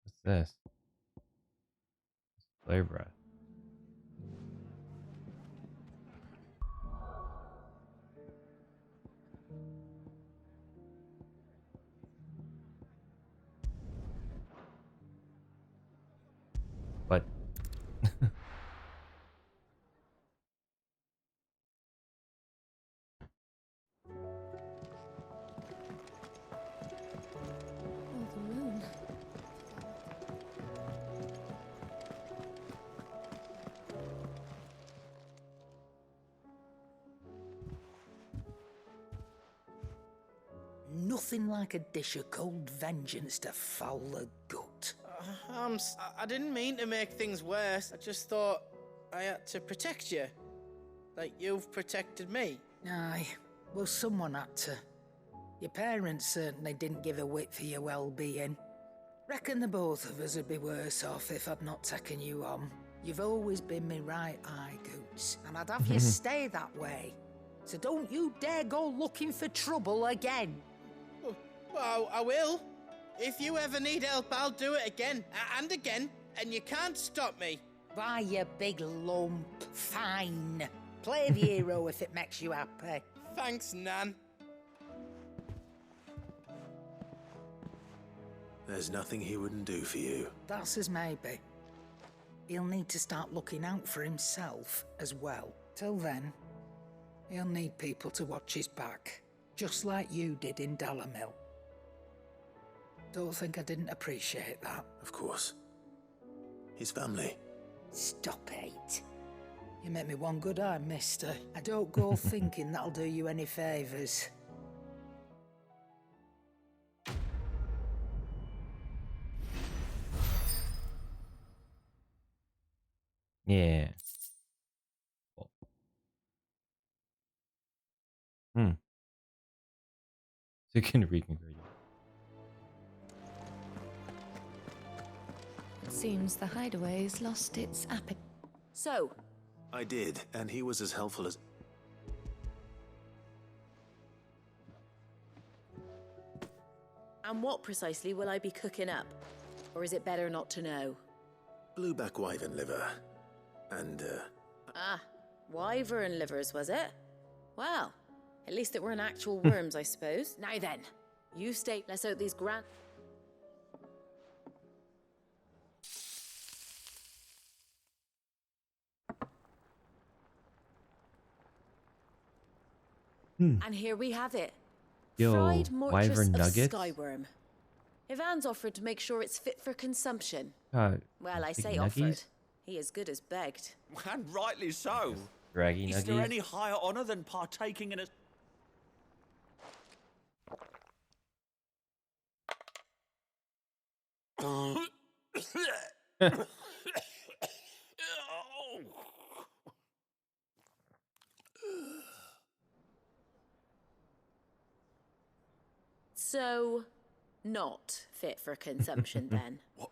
What's this? Flare breath. What? Oh, the moon. Nothing like a dish of cold vengeance to foul the gut. I didn't mean to make things worse. I just thought I had to protect you. Like you've protected me. Aye, well, someone had to. Your parents certainly didn't give a whit for your well-being. Reckon the both of us would be worse off if I'd not taken you on. You've always been me right eye, Goots, and I'd have you stay that way. So don't you dare go looking for trouble again. Well, I will. If you ever need help, I'll do it again and again, and you can't stop me. Why, you big lump. Fine. Play the hero if it makes you happy. Thanks, Nan. There's nothing he wouldn't do for you. That's as maybe. He'll need to start looking out for himself as well. Till then, he'll need people to watch his back, just like you did in Dalamil. Don't think I didn't appreciate that. Of course. His family. Stop it. You make me one good eye, mister. I don't go thinking that'll do you any favours. Yeah. Cool. So you can reconfigure you. Seems the hideaway's lost its appetite. So, I did, and he was as helpful as... and what precisely will I be cooking up? Or is it better not to know? Blueback wyvern liver. And, Ah, wyvern livers, was it? Well, at least it weren't actual worms, I suppose. Now then, you stay. Let's out these grand... And here we have it. Yo, Fried mortress wyvern of nuggets? skyworm. Ivan's offered to make sure it's fit for consumption. Well, I big say nuggies? offered. He as good as begged. And rightly so. Draggy Is there nuggies? any higher honor than partaking in a... So, not fit for consumption then. What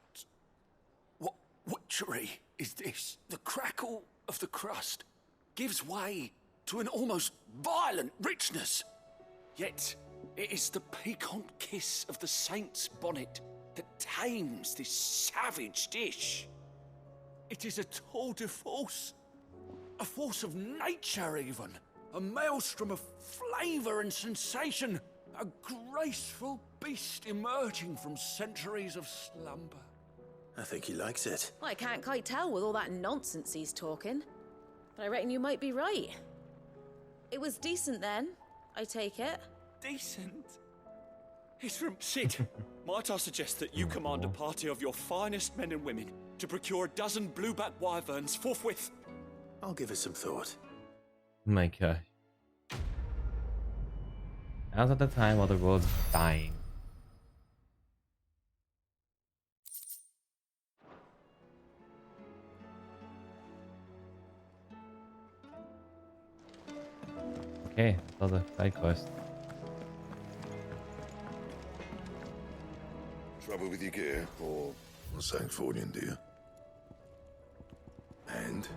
witchery is this? The crackle of the crust gives way to an almost violent richness. Yet, it is the piquant kiss of the saint's bonnet that tames this savage dish. It is a tour de force. A force of nature, even. A maelstrom of flavour and sensation. A graceful beast emerging from centuries of slumber. I think he likes it. Well, I can't quite tell with all that nonsense he's talking. But I reckon you might be right. It was decent then, I take it. Decent? It's from Sid. Might I suggest that you command a party of your finest men and women to procure a dozen blueback wyverns forthwith? I'll give it some thought. Oh my gosh. Now's not the time while the world's dying. Okay, that's all the side quests. Trouble with your gear, or Sanktfordian, do you? And?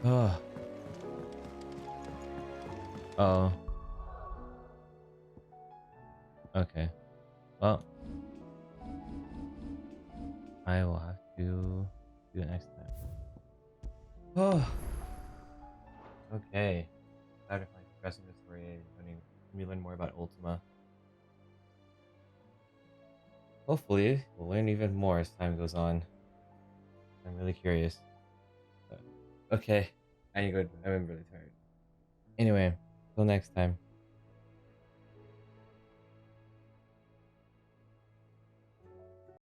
Oh. Oh. Okay. Well, I will have to do it next time. Oh. Okay. Glad to find progressing the story and we learn more about Ultima. Hopefully, we'll learn even more as time goes on. I'm really curious. But, okay. I need to go. I'm really tired. Anyway, till next time.